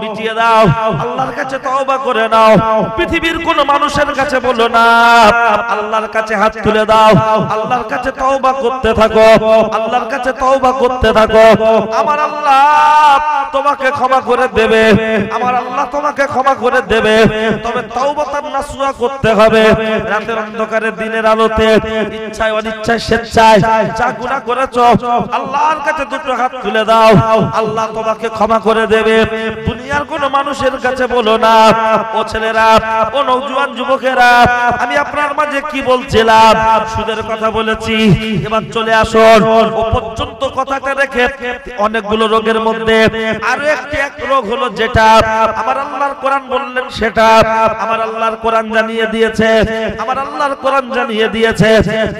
মিটিয়ে দাও। আল্লাহর কাছে তওবা করে নাও। পৃথিবীর কোন মানুষের কাছে বলো না, আল্লাহর কাছে হাত তুলে দাও। আল্লাহর কাছে তওবা করতে থাকো, আল্লাহর কাছে তওবা করতে থাকো। আমার আল্লাহ তোমাকে ক্ষমা করে দেবে, আমার আল্লাহ তোমাকে ক্ষমা করে দেবে। তবে তওবাতান নাসুহা করতে হবে। রাতের অন্ধকারে দিনের আলোতে ইচ্ছায় অনিচ্ছায় স্বেচ্ছায় যা গুনাহ করেছো আল্লাহর কাছে দুটো হাত তুলে দাও, আল্লাহ তোমাকে ক্ষমা করে দেবে। দুনিয়ার কোন মানুষের কাছে বলো না। ও ছেলেরা, ও নওজোয়ান যুবকেরা, আমি আপনার মাঝে কি বলছিলাম? সুদের কথা বলেছি। এবার চলে আসুন ও পর্যন্ত কথাটা রেখে অনেকগুলো রোগের মধ্যে আরো এক রোগ হলো যেটা আমার আল্লাহর কোরআন বললেন, সেটা আমার আল্লাহর কোরআন জানিয়ে দিয়েছে। আমার আল্লাহর কোরআন জানিয়ে দিয়েছে,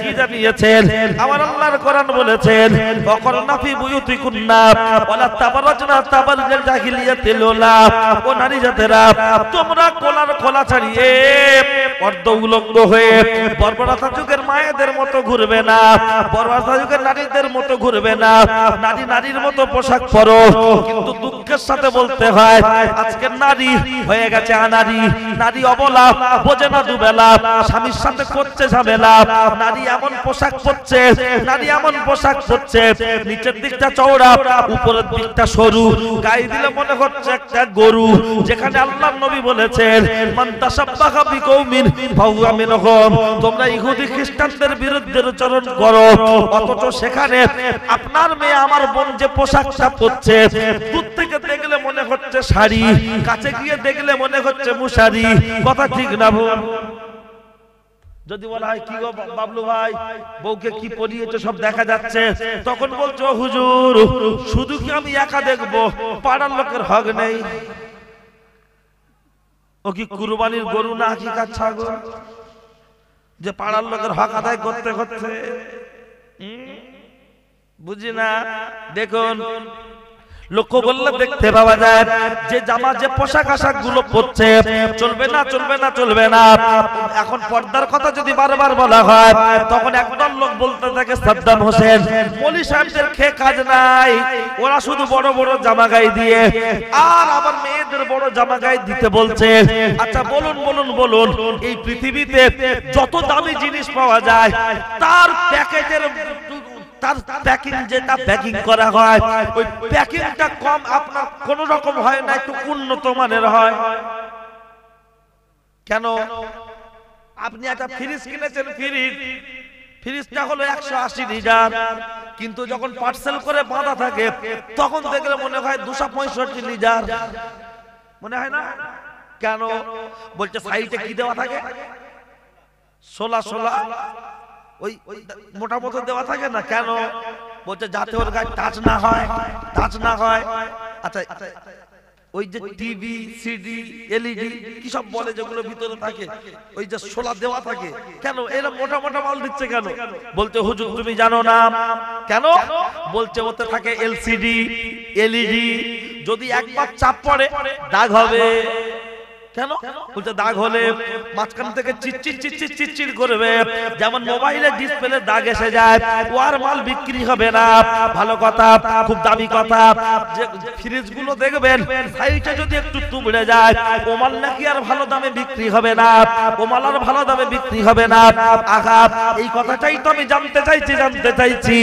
কি জানিয়েছেন? আমার আল্লাহর কোরআন বলেছেন, ওয়াকরনা ফি বুয়ুতিকুন্না ওয়ালা তাবারাজনা তাবারুজাল জাহিলিয়াতিল উলা। ও নারী জাতেরা, তোমরা কোলার খোলা ছাড়িয়ে অর্ধ উলঙ্গ হয়ে বর্বরতা যুগের মায়েদের মতো ঘুরবে না, বর্বরতা যুগের নারীদের মতো ঘুরবে না। নারী নারীর মতো পোশাক পরো। কিন্তু দুঃখের সাথে বলতে হয় আজকের নারী হয়ে গেছে আনারী। নারী অবলা, বোঝে না দুবেলা, স্বামীর সাথে করছে ঝামেলা। নারী এমন পোশাক পরছে, নারী এমন পোশাক পরছে, নিচের দিকটা চওড়া, উপরের দিকটা সরু, গায়ে দিলে মনে হচ্ছে একটা গরু। যেখানে আল্লাহর নবী বলেছেন, মান তাশাব্বাহা বিকৌমিন ফাহুয়া মিনহুম। তোমরা ইহুদি খ্রিস্টানদের বিরুদ্ধে আচরণ করো, অথচ সেখানে আপনার মেয়ে আমার বোন যে পোশাকটা পরছে, দূর থেকে দেখলে মনে হচ্ছে হচ্ছে শাড়ি, কাছে গিয়ে দেখলে মনে হচ্ছে মুশারি। কথা ঠিক না ভুল? যদি বলা হয় কি গো বাবলু ভাই, বউকে কি পরিয়েছে সব দেখা যাচ্ছে, তখন বলছো হুজুর শুধু কি আমি একা দেখবো, পাড়ার লোকের হক নেই? ও কি কুরবানির গরু না হাকিকাত ছাগল যে পাড়ার লোকের হক আদায় করতে করতে? বুঝি না। দেখুন লক্ষ্য করলে দেখতে পাওয়া যায় যে জামা যে পোশাক আশাক গুলো পরছে চলবে না চলবে না চলবে না। এখন পর্দার কথা যদি বারবার বলা হয় তখন একদল লোক বলতে থাকে সাদ্দাম হোসেন মৌলী সাহেবদের খেয়ে কাজ নাই, ওরা শুধু বড় বড় জামা গায়ে দিয়ে আর আবার মেয়েদের বড় জামা গায়ে দিতে বলছে। আচ্ছা বলুন বলুন বলুন, এই পৃথিবীতে যত দামি জিনিস পাওয়া যায় তার প্যাকেটের তার প্যাকিং যেটা প্যাকিং করা হয় ওই প্যাকিংটা কম আপনার কোন রকম হয় না, একটু উন্নত মানের হয়। কেন? আপনি একটা ফ্রিজ কিনেছেন, ফ্রিজটা হলো 180 লিটার, কিন্তু যখন পার্সেল করে বাঁধা থাকে তখন দেখলে মনে হয় 265 লিটার, মনে হয় না? কেন? বলছে সাইডে কি দেওয়া থাকে, সোলা ওই মোটা মতো দেওয়া থাকে না। কেন? বলছে যাতে ওর গায়ে টাচ না হয়, টাচ না হয়। আচ্ছা ওই যে টিভি সিডি এলইডি কি সব বলে যেগুলো ভিতরে থাকে ওই যে সোলা দেওয়া থাকে, কেন এরা মোটা মোটা মাল দিচ্ছে কেন? বলতে হুজুর তুমি জানো না। কেন? বলছে ওতে থাকে এলসিডি এলইডি, যদি একবার চাপ পড়ে দাগ হবে। কেন? বলতে দাগ হলে মাঝখান থেকে চিটচিট চিটচিট চিটচিট করবে, যেমন মোবাইলের ডিসপ্লে দাগ এসে যায়, ও আর মাল বিক্রি হবে না। ভালো কথা, খুব দামি কথা। যে ফ্রিজ গুলো দেখবেন সাইডে যদি একটু তুবড়ে যায় ও মাল নাকি আর ভালো দামে বিক্রি হবে না, ও মাল আর ভালো দামে বিক্রি হবে না। আঘাত এই কথাটাই তো আমি জানতে চাইছি।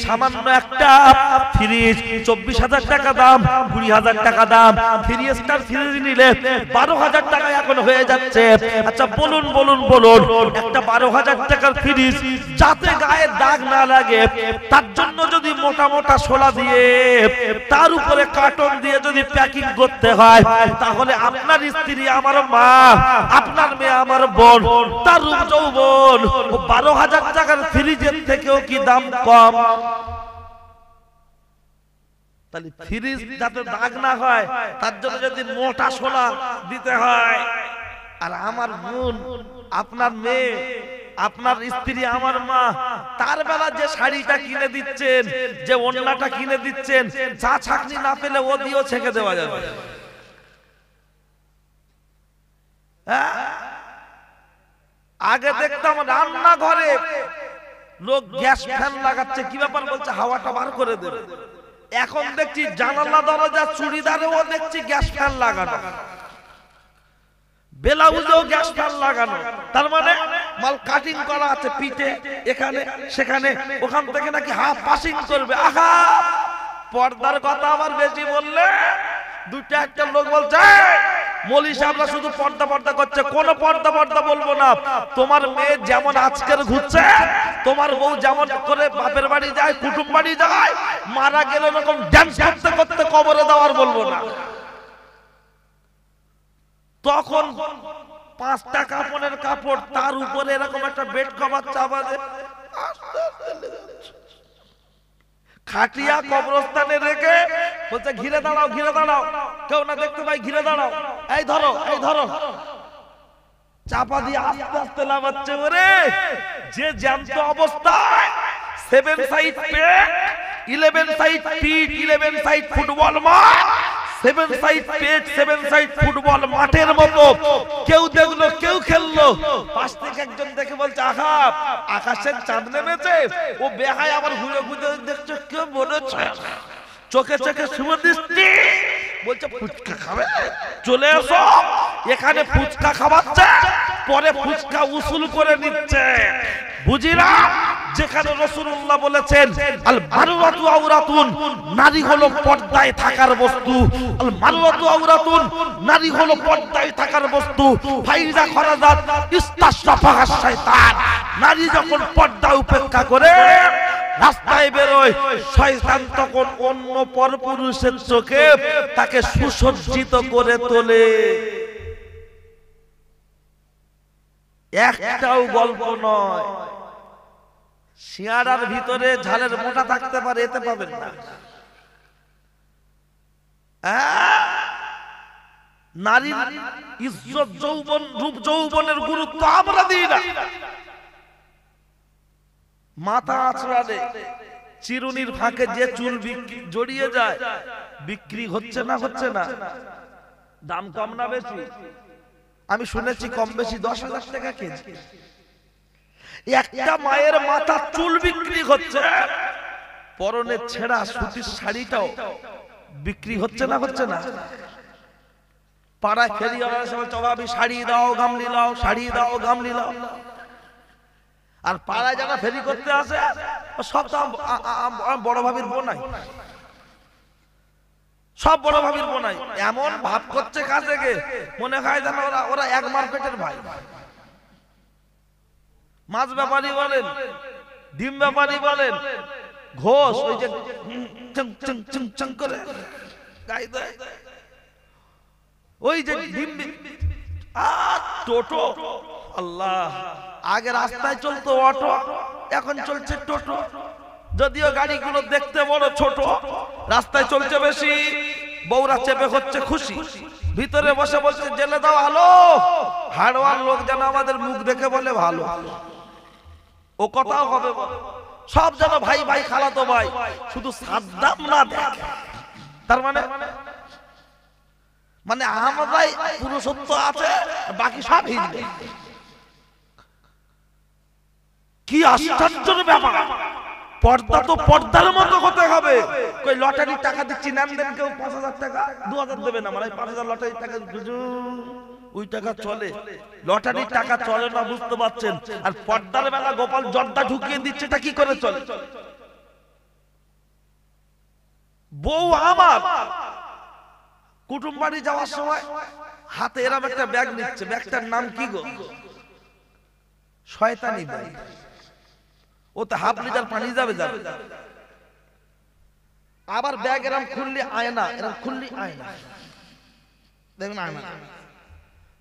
সামান্য একটা ফ্রিজ 24,000 টাকা দাম, 20,000 টাকা দাম, ফ্রিজটার ফ্রিজ নিলে 12,000 টাকা এখন হয়ে যাচ্ছে। আচ্ছা বলুন বলুন বলুন, একটা 12,000 টাকার ফ্রিজ যাতে গায়ে দাগ না লাগে তার জন্য যদি মোটা মোটা সোলা দিয়ে তার উপরে কার্টন দিয়ে যদি প্যাকিং করতে হয়, তাহলে আপনার স্ত্রী আমার মা, আপনার মেয়ে আমার বোন, তার রূপ যৌবন 12,000 টাকার ফ্রিজের থেকেও কি দাম কম? তাহলে ফ্রিজ যাতে দাগ না হয় তার জন্য যদি মোটা সোলা দিতে হয়, আর আমার বোন আপনার মেয়ে আপনার স্ত্রী আমার মা তার বেলা যে শাড়িটা কিনে দিচ্ছেন, যে ওড়নাটা কিনে দিচ্ছেন, চা ছাকনি না পেলে ও দিয়েও ছেঁকে দেওয়া যাবে। আগে দেখতাম রান্নাঘরে লোক গ্যাস ফ্যান লাগাচ্ছে, কি ব্যাপার? বলছে হাওয়াটা বার করে দেবে। এখন দেখছি জানালা দরজা চুড়িদারেও দেখছি গ্যাস ফ্যান লাগানো, ব্লাউজেও গ্যাস ফ্যান লাগানো। তার মানে মাল কাটিং করা আছে পিঠে, এখানে সেখানে, ওখান থেকে নাকি হাফ পাসিং করবে। আহা, পর্দার কথা আবার বেশি বললে দুটো একটা লোক বলছে মৌলী সাহেবরা শুধু পর্দা পর্দা করছে। কোন পর্দা পর্দা বলবো না। তোমার মেয়ে যেমন আজকের ঘুরছে, তোমার বউ যেমন করে বাপের বাড়ি যায়, কুটুম বাড়ি যায়, মারা গেলে এরকম ড্যান্স করতে করতে কবরে দেওয়ার বলবো না। তখন 5টা কাপড়ের কাপড়, তার উপরে এরকম একটা বেড কভার চাপা দেয়, খাটিয়া কবরস্থানে রেখে বলছে ঘিরে দাঁড়াও, ঘিরে দাঁড়াও, কেউ না দেখতে পাই, ঘিরে দাঁড়াও, এই ধরো, এই ধরো, চাপা দিয়ে আস্তে আস্তে নামাচ্ছে। ওরে যে জ্যান্ত অবস্থায় 7 সাইড পেট, 11 সাইড পিট, 11 সাইড ফুটবল মাঠ, 7 সাইড পেট, 7 সাইড ফুটবল মাঠের মতো কেউ দেখলো, কেউ খেললো। পাশ থেকে একজন দেখে বলছে আহা, আকাশের চাঁদ নেমেছে। ও বেহায় আবার ঘুরে ঘুরে দেখছে, কেউ মনে হচ্ছে চোখে চোখে শুভ দৃষ্টি। বলছে ফুচকা খাবে, চলে এসো, এখানে ফুচকা খাওয়াচ্ছে, পরে ফুচকা উসুল করে নিচ্ছে। বুঝিনা, যেখানে রাসূলুল্লাহ বলেছেন আল মারওয়াতু আওরাতুন, নারী হলো পর্দায় থাকার বস্তু। আল মারওয়াতু আওরাতুন, নারী হলো পর্দায় থাকার বস্তু। ফাইজা খরাজাত ইস্তাশরাফা শাইতান, নারী যখন পর্দা উপেক্ষা করে রাস্তায় বেরোয়, শয়তান তখন অন্য পরপুরুষের চোখে তাকে সুসজ্জিত করে তোলে। একটাও গল্প নয়। শিয়ারার ভিতরে ঝালের মোটা থাকতে পারে, এতে পাবেন না। নারীর ইজ্জত, যৌবন, রূপ যৌবনের গুরুত্ব আমরা দিই না। মাথা আঁচড়ালে চিরুনির ফাঁকে যে চুল জড়িয়ে যায়, বিক্রি হচ্ছে না? হচ্ছে না? দাম কম না বেশি? আমি শুনেছি কম বেশি 10,000 টাকা কেজি। একটা মায়ের মাথা চুল বিক্রি হচ্ছে, পরনে ছেঁড়া সুতির শাড়িটাও বিক্রি হচ্ছে না? হচ্ছে না? পাড়ায় ফেরি চবাবি, শাড়ি দাও গামলি লাও, শাড়ি দাও গামলি লাও। আর পাড়ায় যারা ফেরি করতে আসে সব বড় ভাবির বোনাই, সব বড় ভাবির বোনাই। এমন ভাব করছে কাছে থেকে মনে হয় যেন ওরা এক মার্কেটের ভাই। মাছ ব্যাপারী বলেন, ডিম ব্যাপারী বলেন, ঘোষ ওই যে চং করে গাই দেয়, ওই যে ডিম, আর টোটো। আল্লাহ, আগে রাস্তায় চলতো অটো, এখন চলছে টোটো। যদিও গাড়িগুলো দেখতে বড় ছোট, রাস্তায় চলছে বেশি। বউরা চেপে হচ্ছে খুশি, ভিতরে বসে বলছে জেলে দাও ভালো। হাড়ওয়ার লোক যেন আমাদের মুখ দেখে বলে ভালো, ও কথাও হবে। সব যেন ভাই ভাই, খালাতো ভাই, শুধু সাদ্দাম না দেখে। তার মানে আমরাই পুরুষত্ব আছে, বাকি সব হিন্দু। কি আশ্চর্যের ব্যাপার! পর্দা তো পর্দার মতো হতে হবে। কই লটারির টাকা দিচ্ছি, নাম দেন কেউ 5,000 টাকা, 2,000 দেবে না, মানে 5,000 লটারির টাকা, ওই টাকা চলে। লটারির টাকা চলে না, বুঝতে পারছেন? আর পর্দার বেলা গোপাল জর্দা ঢুকিয়ে দিচ্ছে, এটা কি করে চলে? বউ আমার কুটুম বাড়ি যাওয়ার সময় হাতে এরকম একটা ব্যাগ নিচ্ছে, ব্যাগটার নাম কি গো? শয়তানি ব্যাগ। ওতে 1/2 লিটার পানি যাবে। আবার ব্যাগ এরকম খুললি আয়না, এরকম খুললি আয়না, দেখুন আয়না।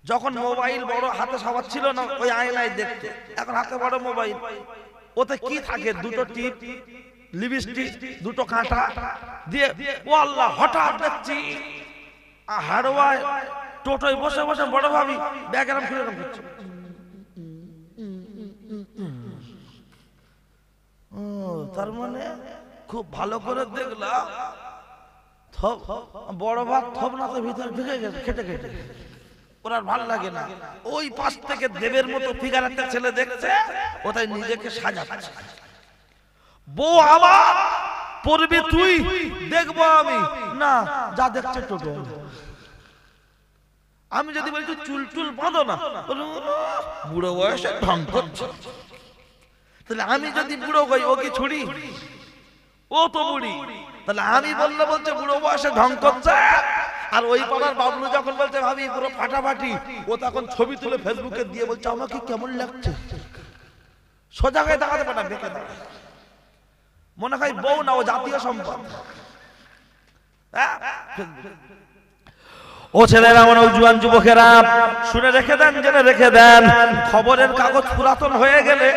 যখন মোবাইল বড় হাতে সবার ছিল না, ওই আয়নায় দেখতে। এখন হাতে বড় মোবাইল, ওতে কি থাকে? দুটো টিপ, লিপস্টিক, দুটো কাঁটা দিয়ে। ও আল্লাহ, হঠাৎ দেখছি হাড়ওয়ায় টোটোয় বসে বসে বড় ভাবি ব্যাগ এরকম খুলে এরকম করছে। তার মানে খুব ভালো করে দেখলাম বড় ভাত থবনাতে ভিতরে ঢুকে গেছে, খেটে খেটে। ওর আর ভালো লাগে না। ওই পাশ থেকে দেবের মতো ফিগার একটা ছেলে দেখছে, ওটাই নিজেকে সাজাচ্ছে। বউ আমার পড়বি তুই, দেখবো আমি না, যা দেখছে টোটো। আমি যদি বলি চুল টুল বাঁধো না, বুড়ো বয়সে ঢং করছে। তাহলে আমি যদি বুড়ো হই, ও কি ছুরি? ও তো বুড়ি। তাহলে আমি বললে বলছে বুড়ো বয়সে ঢং করছে, আর ওই পাড়ার বাবলু যখন বলছে ভাবি পুরো ফাটাফাটি, ও তখন ছবি তুলে ফেসবুকে দিয়ে বলছে আমাকে কেমন লাগছে। সোজা হয়ে দেখাতে পারে, বেঁকে দেয়। মনে হয় বউ না, ও জাতীয় সম্পদ। ও ছেলেরা, আমার জুয়ান যুবকেরা, শুনে রেখে দেন, জেনে রেখে দেন। খবরের কাগজ পুরাতন হয়ে গেলে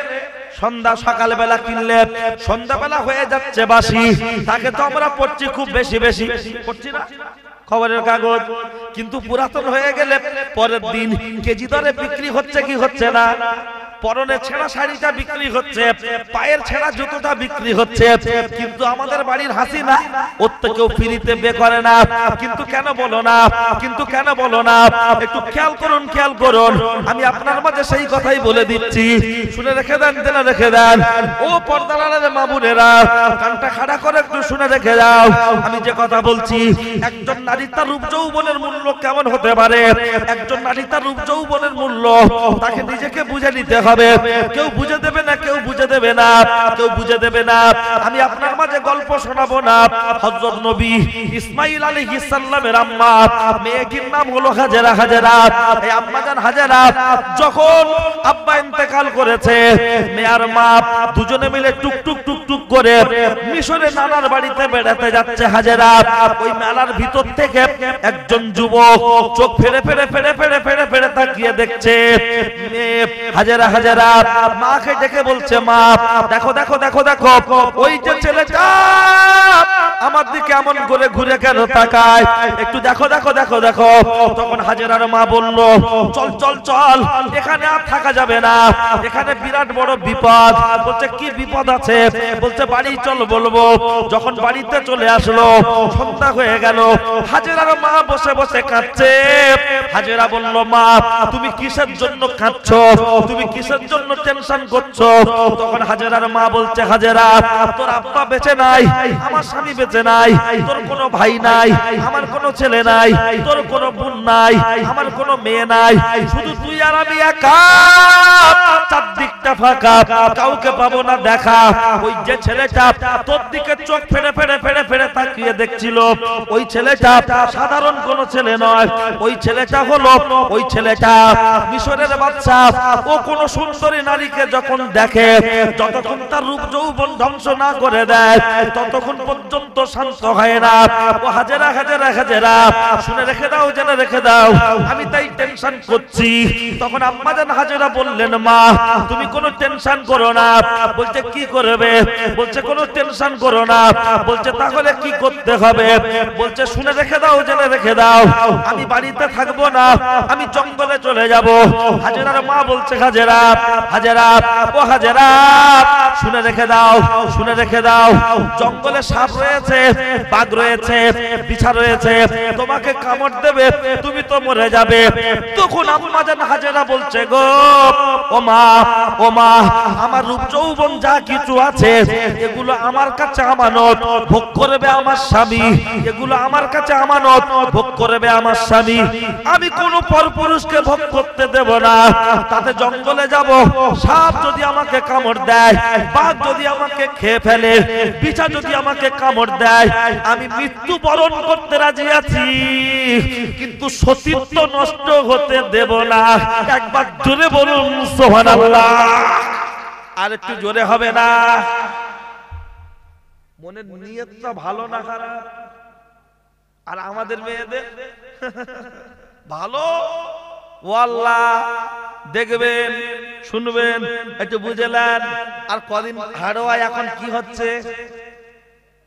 সন্ধ্যা সকাল বেলা কিনলে সন্ধ্যাবেলা হয়ে যাচ্ছে বাসি। তাকে তো আমরা পড়ছি খুব বেশি বেশি, পড়ছি না খবরের কাগজ, কিন্তু পুরাতন হয়ে গেলে পরের দিন কেজি দরে বিক্রি হচ্ছে কি হচ্ছে না? পরনে ছেঁড়া শাড়িটা বিক্রি হচ্ছে, পায়ের ছেঁড়া জুতোটা বিক্রি হচ্ছে। কিন্তু আমাদের বাড়ির হাসিনা ওর থেকেও ফ্রিতে বে করে না। কিন্তু কেন বলো না? কিন্তু কেন বলো না? একটু খেয়াল করুন, খেয়াল করুন। আমি আপনার মাঝে সেই কথাই বলে দিচ্ছি, শুনে রেখে দেন, জেনে রেখে দেন। ও পর্দার মা বোনেরা, কানটা খাড়া করে একটু শুনে রেখে যাও। আমি যে কথা বলছি, একজন নারী তার রূপ যৌবনের মূল্য কেমন হতে পারে, একজন নারী তার রূপ যৌবনের মূল্য তাকে নিজেকে বুঝে নিতে হবে। হবে, কেউ বুঝে দেবে না, কেউ বুঝে দেবে না, কেউ বুঝে দেবে না। আমি আপনার মাঝে গল্প শোনাবো না। হযরত নবী ইসমাঈল আলাইহিস সালামের আম্মা, মেয়েটির নাম হলো হাজেরা। হাজেরা, এই আম্মাজান হাজেরা যখন আব্বা ইন্তেকাল করেছে, মেয়ের মা দুজনে মিলে টুকটুক টুকটুক করে মিশরে নানার বাড়িতে বেড়াতে যাচ্ছে। হাজেরা ওই মেলার ভিতর থেকে একজন যুবক চোখ ফেরে ফেরে ফেরে ফেরে ফেরে ফেরে তাকিয়ে দেখছে। হাজেরা হাজেরা মাকে ডেকে বলছে, মা দেখো দেখো দেখো দেখো, ওই যে ছেলেটা আমার দিকে এমন করে ঘুরে কেন তাকায়, একটু দেখো দেখো দেখো দেখো। তখন হাজেরার মা বলল, চল চল চল, এখানে আর থাকা যাবে না, এখানে বিরাট বড় বিপদ। বলছে কি বিপদ আছে? বলছে বাড়ি চল বলবো। যখন বাড়িতে চলে আসলো, সন্ধ্যা হয়ে গেল, হাজেরার মা বসে বসে কাঁদছে। হাজেরা বলল, মা তুমি কিসের জন্য কাঁদছো? তুমি কিসের জন্য টেনশন করছো? তখন হাজেরার মা বলছে, হাজেরা তোর আব্বা বেঁচে নাই, আমার স্বামী বেঁচে নাই, তোর কোনো ভাই নাই, আমার কোনো ছেলে নাই, তোর কোনো বোন নাই, আমার কোনো মেয়ে নাই, শুধু তুই আর আমি একা, চারদিকটা ফাঁকা, কাউকে পাবো না দেখা। ওই যে ছেলেটা তোর দিকে চোখ ফেরে ফেরে ফেরে ফেরে তাকিয়ে দেখছিল, ওই ছেলেটা সাধারণ কোনো ছেলে নয়, ওই ছেলেটা হলো ওই ছেলেটা মিশরের বাদশা। ও কোনো সুন্দরী নারীকে যখন দেখে, যতক্ষণ তার রূপ যৌবন ধ্বংস না করে দেয়, ততক্ষণ পর্যন্ত শান্ত হয় না। ও হাজেরা হাজেরা হাজেরা, শুনে রেখে দাও, জেনে রেখে দাও, আমি তাই টেনশন করছি। তখন আম্মাজান হাজেরা বললেন, মা তুমি কোনো টেনশন করো না। বলছে কি করবে? বলছে কোনো টেনশন করো না। বলছে তাহলে কি করতে হবে? বলছে শুনে রেখে দাও, জেনে রেখে দাও, আমি বাড়িতে থাকবো না, আমি জঙ্গলে চলে যাব। হাজেরার মা বলছে, হাজেরা হাজেরা ও হাজেরা, শুনে রেখে দাও, শুনে রেখে দাও, জঙ্গলে সাপ রয়েছে, বাঘ রয়েছে, বিছা রয়েছে, তোমাকে কামড় দেবে, তুমি তো মরে যাবে। তখন আম্মাজান হাজেরা বলছে, গো ও মা, ও মা, আমার রূপ যৌবন যা কিছু আছে এগুলো আমার কাছে আমানত, ভোগ করবে আমার স্বামী, এগুলো আমার কাছে আমানত, ভোগ করবে আমার স্বামী। আমি কোনো পরপুরুষকে ভোগ করতে দেব না। তাতে জঙ্গলে যাব, সাপ যদি আমাকে কামড় দেয়, বাঘ যদি আমাকে খেয়ে ফেলে, বিছা যদি আমাকে কামড় দেয়, আমি মৃত্যু বরণ করতে রাজি আছি, কিন্তু সতীত্ব নষ্ট হতে দেব না। একবার জোরে বলুন সুবহানাল্লাহ। আর একটু জোরে হবে না? মনের নিয়তটা ভালো না খারাপ? আর আমাদের মেয়েদের ভালো। ও আল্লাহ, দেখবেন শুনবেন, একটু বুঝলেন। আর কদিন হাড়োয়ায় এখন কি হচ্ছে?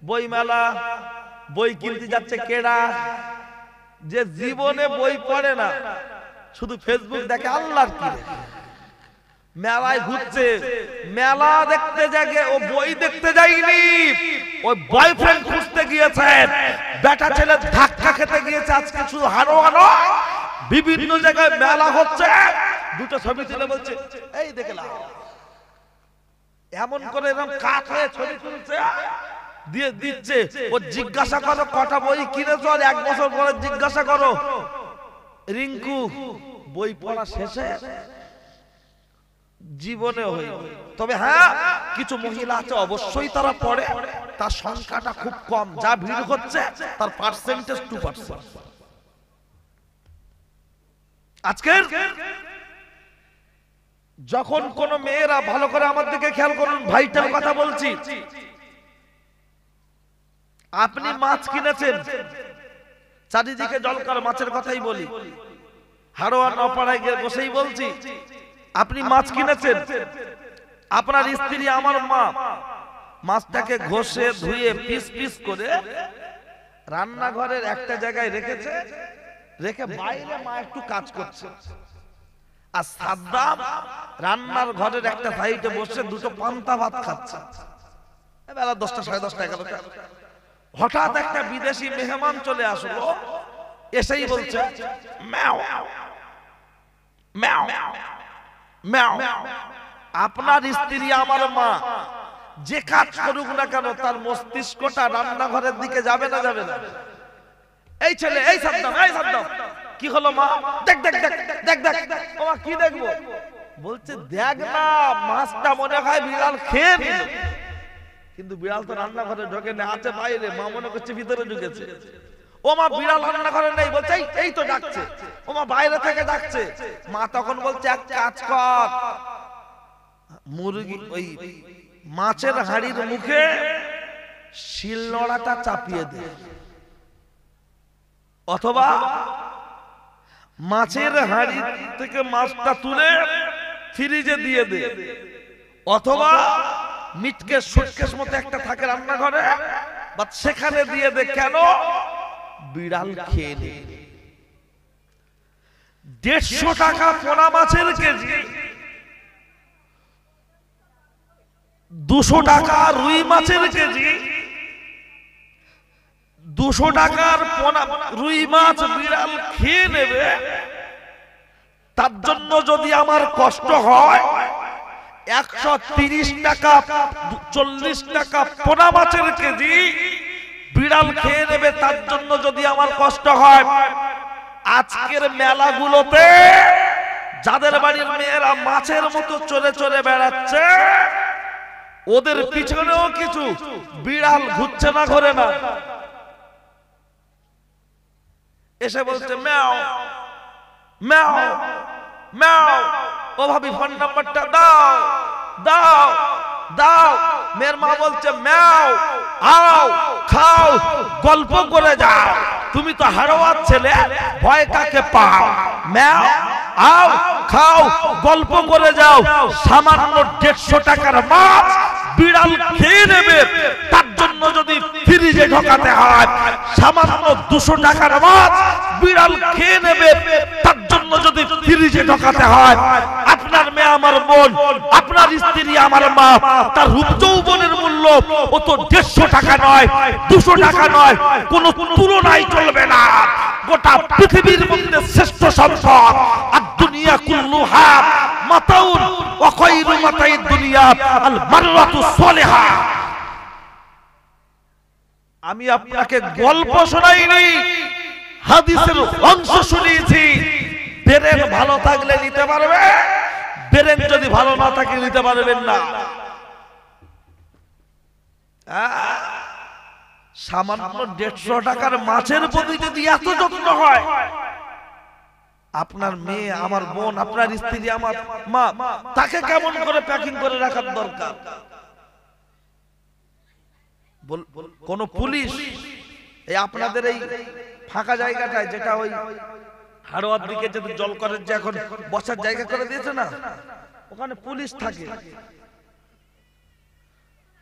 বই মেলা, বই কিনতে যাচ্ছে কেডা? যে জীবনে বই পড়ে না, শুধু ফেসবুক দেখে, আল্লাহর কি মেলায় ঘুরছে, মেলা দেখতে যাগে, ও বই দেখতে যায়নি, ওই বয়ফ্রেন্ড খুঁজতে গিয়েছে, বেটা ছেলে ধাক্কা খেতে গিয়েছে। আজকে শুধু হাড়োয়া নয়, বিভিন্ন জায়গায় মেলা হচ্ছে, দুটো ছবি তুলে বলছে এই দেখলাম, এমন করে এরকম কাট হয়ে ছবি তুলছে, দিয়ে দিচ্ছে। ও জিজ্ঞাসা করো কটা বই কিনেছো, আর 1 বছর পরে জিজ্ঞাসা করো, রিঙ্কু বই পড়া শেষে জীবনে হই। তবে হ্যাঁ, কিছু মহিলা আছে অবশ্যই তারা পড়ে, তার সংখ্যাটা খুব কম, যা ভিড় হচ্ছে তার পার্সেন্টেজ 2%। আজকের যখন কোন মেয়েরা, ভালো করে আমার দিকে খেয়াল করুন, ভাইটার কথা বলছি, আপনি মাছ কিনেছেন, চারিদিকে জলকার মাছের কথাই বলি, হাড়োয়া নপাড়ায় গিয়ে বসেই বলছি, আপনি মাছ কিনেছেন, আপনার স্ত্রী আমার মা মাছটাকে ঘষে ধুয়ে পিস পিস করে রান্নাঘরের একটা জায়গায় রেখেছে, রেখে বাইরে মা একটু কাজ করছে, আর সাদ্দাম রান্নার ঘরের একটা সাইডে বসে দুটো পান্তা ভাত খাচ্ছে। বেলা 10টা, 10:30, 11টা। হঠাৎ একটা বিদেশি মেহমান চলে আসলো, এসেই বলছে ম্যাও ম্যাও ম্যাও। আপনার স্ত্রী আমার মা যে কাজ করুক না কেন, তার মস্তিষ্কটা রান্নাঘরের দিকে যাবে না, যাবে না? এই ছেলে, এই সাদ্দাম, এই সাদ্দাম, কি হলো মা? দেখ দেখ দেখ দেখ দেখ, ও কি দেখবো? বলছে দেখ না মাছটা মনে হয় বিড়াল খেয়ে নিল, কিন্তু বিড়াল তো রান্নাঘরে ঢোকে না, আছে বাইরে। মা মনে করছে ভিতরে ঢুকেছে। ও মা বিড়াল রান্নাঘরে নেই, বলছে এই তো ডাকছে। ও মা বাইরে থেকে ডাকছে। মা তখন বলছে এক কাজ কর, মুরগি ওই মাছের হাড়ির মুখে শিলনোড়াটা চাপিয়ে দে, অথবা মাছের হাড়ি থেকে মাছটা তুলে ফ্রিজে দিয়ে দে, অথবা মিটকে সুটকেস মতো একটা থাকে রান্নাঘরে, বা সেখানে দিয়ে দে। কেন? বিড়াল খেয়ে নে। 150 টাকা পোনা মাছের কেজি, 200 টাকা রুই মাছের কেজি, 200 টাকার পোনা রুই মাছ বিড়াল খেয়ে নেবে। তার জন্য যদি আমার কষ্ট হয়, 130 টাকা 40 টাকা পোনা মাছের কেজি বিড়াল খেয়ে নেবে, তার জন্য যদি আমার কষ্ট হয়, আজকের মেলাগুলোতে যাদের বাড়ির মেয়েরা মাছের মতো চড়ে চড়ে বেড়াচ্ছে, ওদের পিছনেও কিছু বিড়াল ঘুরছে না, ঘোরে না, এসে বলছে ম্যাও ম্যাও ম্যাও, ও ভাবি ফোন নাম্বারটা দাও দাও দাও। মেয়ের মা বলছে ম্যাও, আও খাও গল্প করে যাও, তুমি তো হাড়োয়ার ছেলে, ভয় কাকে পাও? ম্যাও আও খাও গল্প করে যাও। সামান্য 150 টাকার মাছ বিড়াল খেয়ে নেবে, তার জন্য যদি ফ্রিজে ঢোকাতে হয়। সামান্য 200 টাকার মাছ বিড়াল খেয়ে নেবে, তার জন্য যদি ফ্রিজে ঢোকাতে হয়। আপনার মেয়ে আমার বোন, আপনার স্ত্রী আমার মা, তার রূপ যৌবনের মূল্য ও তো 150 টাকা নয়, 200 টাকা নয়, কোনো তুলনাই চলবে না। গোটা পৃথিবীর মধ্যে শ্রেষ্ঠ সম্পদ আর দুনিয়া কুল্লুহা মাতাউন ওয়া খায়রু মাতাইদ দুনিয়া আল মাররাতু সালিহা। আমি আপনাকে গল্প শোনাইনি, হাদিসের অংশ শুনিয়েছি। ব্রেন ভালো থাকলে নিতে পারবে, ব্রেন যদি ভালো না থাকে নিতে পারবেন না। সামান্য 150 টাকার মাছের প্রতি যদি এত যত্ন হয়, আপনার মেয়ে আমার বোন, আপনার স্ত্রী আমার মা, তাকে কেমন করে প্যাকিং করে রাখার দরকার? কোন পুলিশ এই আপনাদের এই ফাঁকা জায়গাটায়, যেটা ওই হাড়োয়ার দিকে যদি জল করে যে এখন বসার জায়গা করে দিয়েছে না, ওখানে পুলিশ থাকে।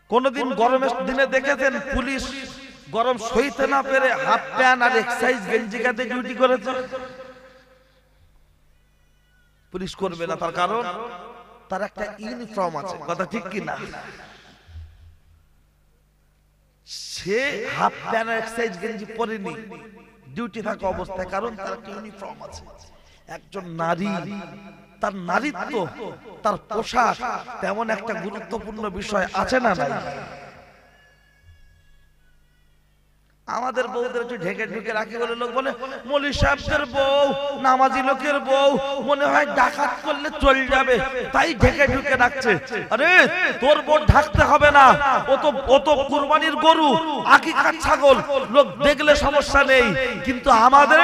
কোনদিন গরমের দিনে দেখেছেন পুলিশ গরম সইতে না পেরে হাফ প্যান্ট আর এক্সারসাইজ গেঞ্জি গাতে ডিউটি করেছে? পুলিশ করবে না, তার কারণ তার একটা ইউনিফর্ম আছে। কথা ঠিক কি না? সে হাফ প্যান্ট আর এক্সারসাইজ গেঞ্জি পরেনি ডিউটি থাকা অবস্থায়, কারণ তার একটা ইউনিফর্ম আছে। একজন নারী, তার নারীত্ব, তার পোশাক তেমন একটা গুরুত্বপূর্ণ বিষয় আছে না নাই? আমাদের বউদের একটু ঢেকে ঢুকে রাখি বলে লোক বলে মৌলী সাহেবদের বউ, নামাজি লোকের বউ, মনে হয় ডাকাত করলে চল যাবে, তাই ঢেকে ঢুকে রাখছে। আরে তোর বউ ঢাকতে হবে না, ও তো কুরবানির গরু, আকিকার ছাগল, লোক দেখলে সমস্যা নেই। কিন্তু আমাদের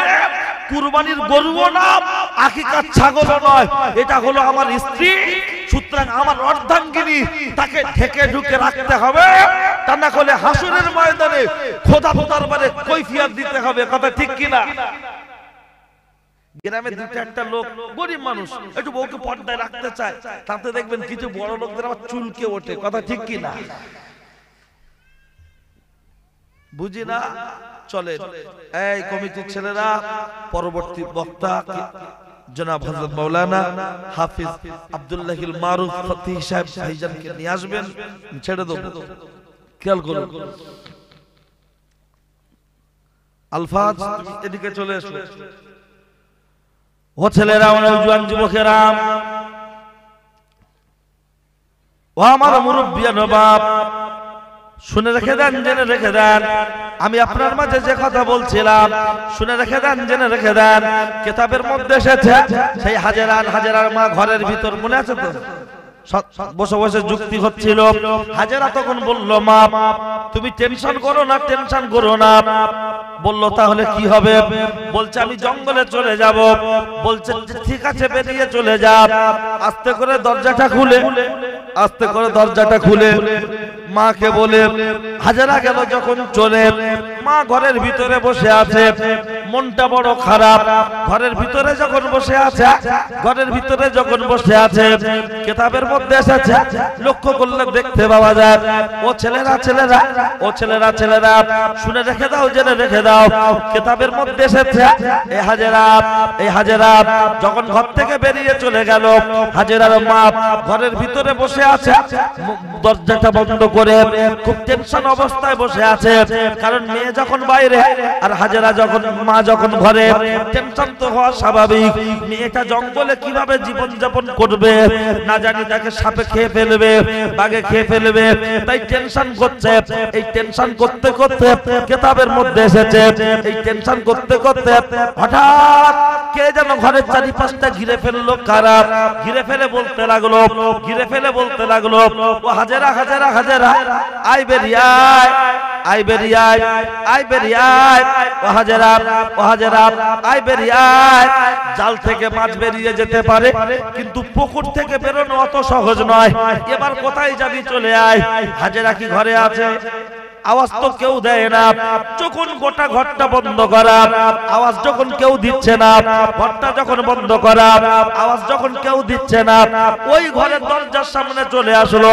কুরবানির গরুও না, আকিকার ছাগলও নয়, এটা হলো আমার স্ত্রী। সুতরাং আমার অর্ধাঙ্গিনী, তাকে ঢেকে ঢুকে রাখতে হবে, তা না হলে হাসরের ময়দানে খোদা দরবারে কৈফিয়ত দিতে হবে। কথা ঠিক কিনা? গ্রামে 2-4টা লোক গরিব মানুষ একটু বউকে পর্দায় রাখতে চায়, তাতে দেখবেন কিছু বড় লোকদের আবার চুলকে ওঠে। কথা ঠিক কিনা? বুঝি না? চলে এই কমিটির ছেলেরা, পরবর্তী বক্তা জনাব হযরত মাওলানা হাফিজ আব্দুল্লাহিল মারুফ ফতিহ সাহেব ভাইজানকে নিয়ে আসবেন। ছেড়ে দেব, খেয়াল করুন। আলফাজ এদিকে চলে এসো। ও ছেলেরা, নওজোয়ান যুবকেরা, ও আমার মুরব্বিয়ান বাপ, শুনে রেখে দেন, জেনে রেখে দেন, আমি আপনার মাঝে যে কথা বলছিলাম শুনে রেখে দেন, জেনে রেখে দেন। কিতাবের মধ্যে এসেছে সেই হাজেরার মা ঘরের ভিতর, মনে আছে তো, বসে বসে যুক্তি হচ্ছিল। হাজেরা তখন বলল, মা তুমি টেনশন করো না, টেনশন করো না। বলল তাহলে কি হবে? বলছে আমি জঙ্গলে চলে যাব। বলছে ঠিক আছে বেরিয়ে চলে যা। আস্তে করে দরজাটা খুলে, আস্তে করে দরজাটা খুলে মাকে বলে হাজেরা গেল যখন চলে। মা ঘরের ভিতরে বসে আছে, মনটা বড় খারাপ। ঘরের ভিতরে যখন বসে আছে, ঘরের ভিতরে যখন বসে আছে, কিতাবের মধ্যে এসেছে, লক্ষ্য করলে দেখতে পাওয়া যায়, ও ছেলেরা ছেলেরা, ও ছেলেরা ছেলেরা, শুনে রেখে দাও, জেনে রেখে দাও। কিতাবের মধ্যে এসেছে এই হাজেরা যখন ঘর থেকে বেরিয়ে চলে গেল, হাজেরার মা ঘরের ভিতরে বসে আছে, দরজাটা বন্ধ করে খুব টেনশন অবস্থায় বসে আছে। কারণ মেয়ে যখন বাইরে আর হাজেরা যখন, মা যখন ঘরে, টেনশন তো হওয়া স্বাভাবিক। মেয়েটা জঙ্গলে কিভাবে জীবন যাপন করবে, না জানি তাকে সাপে খেয়ে ফেলবে, বাঘে খেয়ে ফেলবে, তাই টেনশন করছে। এই টেনশন করতে করতে কিতাবের মধ্যে এসেছে, এই টেনশন করতে করতে হঠাৎ কে যেন ঘরের চারিপাশটা ঘিরে ফেললো। কারা ঘিরে ফেলে বলতে লাগলো, ঘিরে ফেলে বলতে লাগলো, ও হাজেরা হাজেরা হাজেরা, আই বেরিয়ায়, আই বেরিয়ায়, আই বেরিয়ায়, ও হাজেরা, ও হাজেরা, আই বেরিয়ায়। জাল থেকে মাছ বেরিয়ে যেতে পারে, কিন্তু পুকুর থেকে বেরোনো অত সহজ নয়। এবার কোথায় যাবি, চলে আয়। হাজেরা কি ঘরে আছে? আওয়াজ তো কেউ দেয় না। যখন গোটা ঘরটা বন্ধ করা, আওয়াজ যখন কেউ দিচ্ছে না, ঘরটা যখন বন্ধ করা, আওয়াজ যখন কেউ দিচ্ছে না, ওই ঘরের দরজার সামনে চলে আসলো।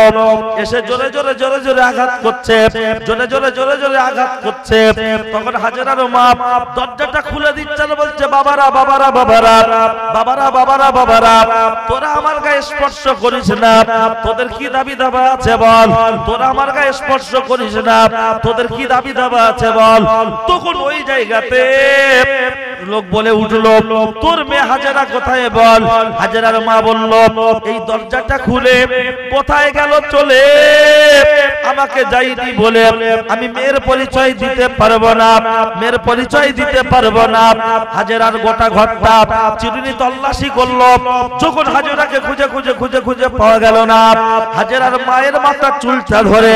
এসে জোরে জোরে জোরে জোরে আঘাত করছে, জোরে জোরে জোরে জোরে আঘাত করছে। তখন হাজেরার মা দরজাটা খুলে দিচ্ছে, বলছে বাবারা বাবারা বাবারা বাবারা বাবারা বাবারা, তোরা আমার গায়ে স্পর্শ করিস না। তোদের কি দাবি দাবা আছে বল? তোরা আমার গায়ে স্পর্শ করিস না, তোদের কি দাবি দাবা আছে বল? তখন ওই জায়গাতে লোক বলে উঠলো, তোর মেয়ে হাজেরা কোথায় বল? হাজেরার মা বলল, এই দরজাটা খুলে কোথায় গেল চলে, আমাকে যাইনি বলে আমি মেয়ের পরিচয় দিতে পারবো না, মেয়ের পরিচয় দিতে পারবো না। হাজেরার গোটা ঘরটা চিরুনি তল্লাশি করলো। যখন হাজেরাকে খুঁজে খুঁজে খুঁজে খুঁজে পাওয়া গেল না, হাজেরার মায়ের মাথা চুলটা ধরে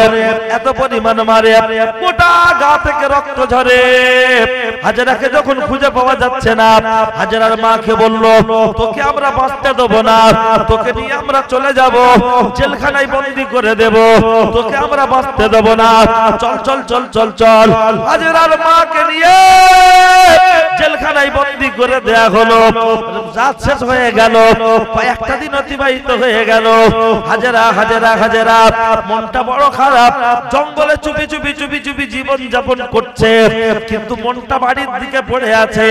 এত পরিমাণ মারে, গোটা গা থেকে রক্ত ঝরে। হাজেরাকে যখন খুঁজে পাওয়া যাচ্ছে না, হাজেরার মাকে বলল, তোকে আমরা বাঁচতে দেবো না, তোকে নিয়ে আমরা চলে যাব, জেলখানায় বন্দি করে দেব, তোকে আমরা বাঁচতে দেবো না, চল চল চল চল চল। হাজেরার মাকে নিয়ে জেলখানায় বন্দি করে দেয়া হলো। রাত শেষ হয়ে গেল, কয়েকটা দিন অতিবাহিত হয়ে গেল। হাজেরা হাজেরা হাজেরা মনটা বড় খারাপ, জঙ্গলে চুপি চুপি চুপি চুপি জীবন যাপন করছে, কিন্তু মনটা বাড়ির দিকে পড়ে আছে।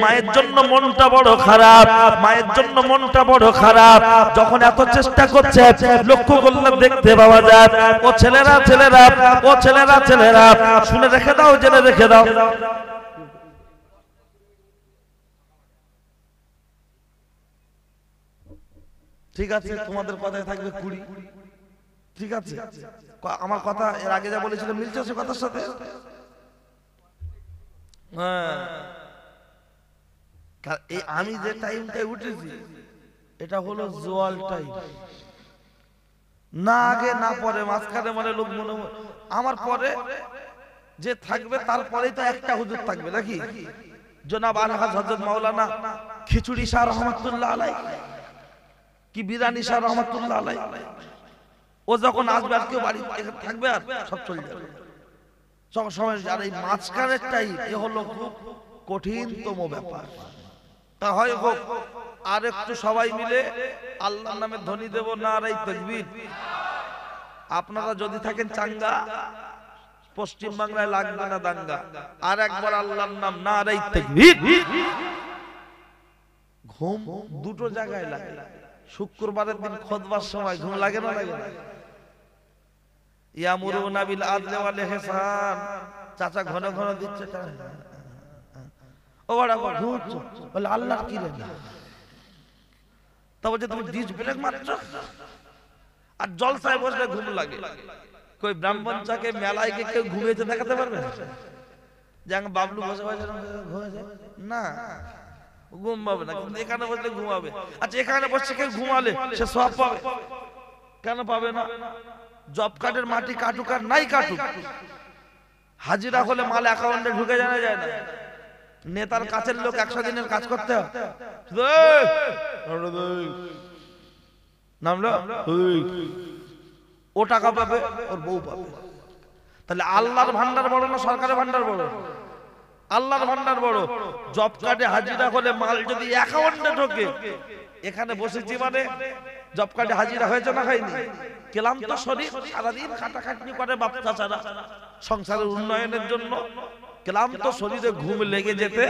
মায়ের জন্য মনটা বড় খারাপ, মায়ের জন্য মনটা বড় খারাপ। যখন এত চেষ্টা করছে, লক্ষ্য করলে দেখতে পাওয়া যায়, ও ছেলেরা ছেলেরা, ও ছেলেরা ছেলেরা, শুনে রেখে দাও, জেনে রেখে দাও। ঠিক আছে, তোমাদের কথায় থাকবে 20। ঠিক আছে, আমার কথা এর আগে যা বলেছিলাম মিলছে সে কথার সাথে? হ্যাঁ, এই আমি যে টাইমটাই উঠেছি এটা হলো জোয়াল টাইম, না আগে না পরে, মাঝখানে মানে লোক মনে আমার পরে যে থাকবে তারপরেই তো একটা হুজুর থাকবে নাকি? জনাব আলহাজ হযরত মাওলানা খিচুড়ি শাহ রহমাতুল্লাহ আলাইহি কি বিরানি শাহ রহমাতুল্লাহ আলাইহি, ও যখন আসবে আর কেউ বাড়ি থাকবে আর সব চলে যাবে সব সময়। আর এই মাঝখানের টাইম এ হলো খুব কঠিনতম ব্যাপার। তা হয় হোক, আর একটু সবাই মিলে আল্লাহর নামে ধ্বনি দেব, নারায়ে তাকবীর। আপনারা যদি থাকেন চাঙ্গা, পশ্চিম বাংলায় লাগবে না দাঙ্গা। আর একবার আল্লাহর নাম, নারায়ে তাকবীর। ঘুম দুটো জায়গায় লাগে। শুক্রবারের দিন খুতবার সময় ঘুম লাগে না লাগে না? ইয়ামুরুনা বিল আদলি ওয়াল ইহসান, চাচা ঘন ঘন দিচ্ছে, ও বড় ঘুম বলে আল্লাহর কি রে, তা বলছে তুমি ডিশ ব্রেক মারছো আর জলসায় বসলে ঘুম লাগে। কই ব্রাহ্মণ চাকে মেলায় কে কেউ ঘুমিয়েছে দেখাতে পারবে? যেন বাবলু বসে বসে ঘুমাচ্ছে না, ঘুম পাবে না, কিন্তু এখানে বসলে ঘুমাবে। আচ্ছা এখানে বসে কেউ ঘুমালে সে সব পাবে? কেন পাবে না? জব কার্ডের মাটি কাটুক আর নাই কাটুক, হাজিরা হলে মাল অ্যাকাউন্টে ঢুকে জানা যায় না। নেতার কাছের লোক 100 দিনের কাজ করতে হয়, নামলো ও টাকা পাবে, ওর বউ পাবে। তাহলে আল্লাহর ভান্ডার বড় না সরকারের ভান্ডার বড়? আল্লাহর ভান্ডার বড়। জব কার্ডে হাজিরা হলে মাল যদি অ্যাকাউন্টে ঢোকে, এখানে বসেছি মানে জব কার্ডে হাজিরা হয়েছে না হয়নি? ক্লান্ত শরীর, সারাদিন খাটাখাটনি করে বাপ চাচারা সংসারের উন্নয়নের জন্য, ক্লান্ত শরীরে ঘুম লেগে যেতে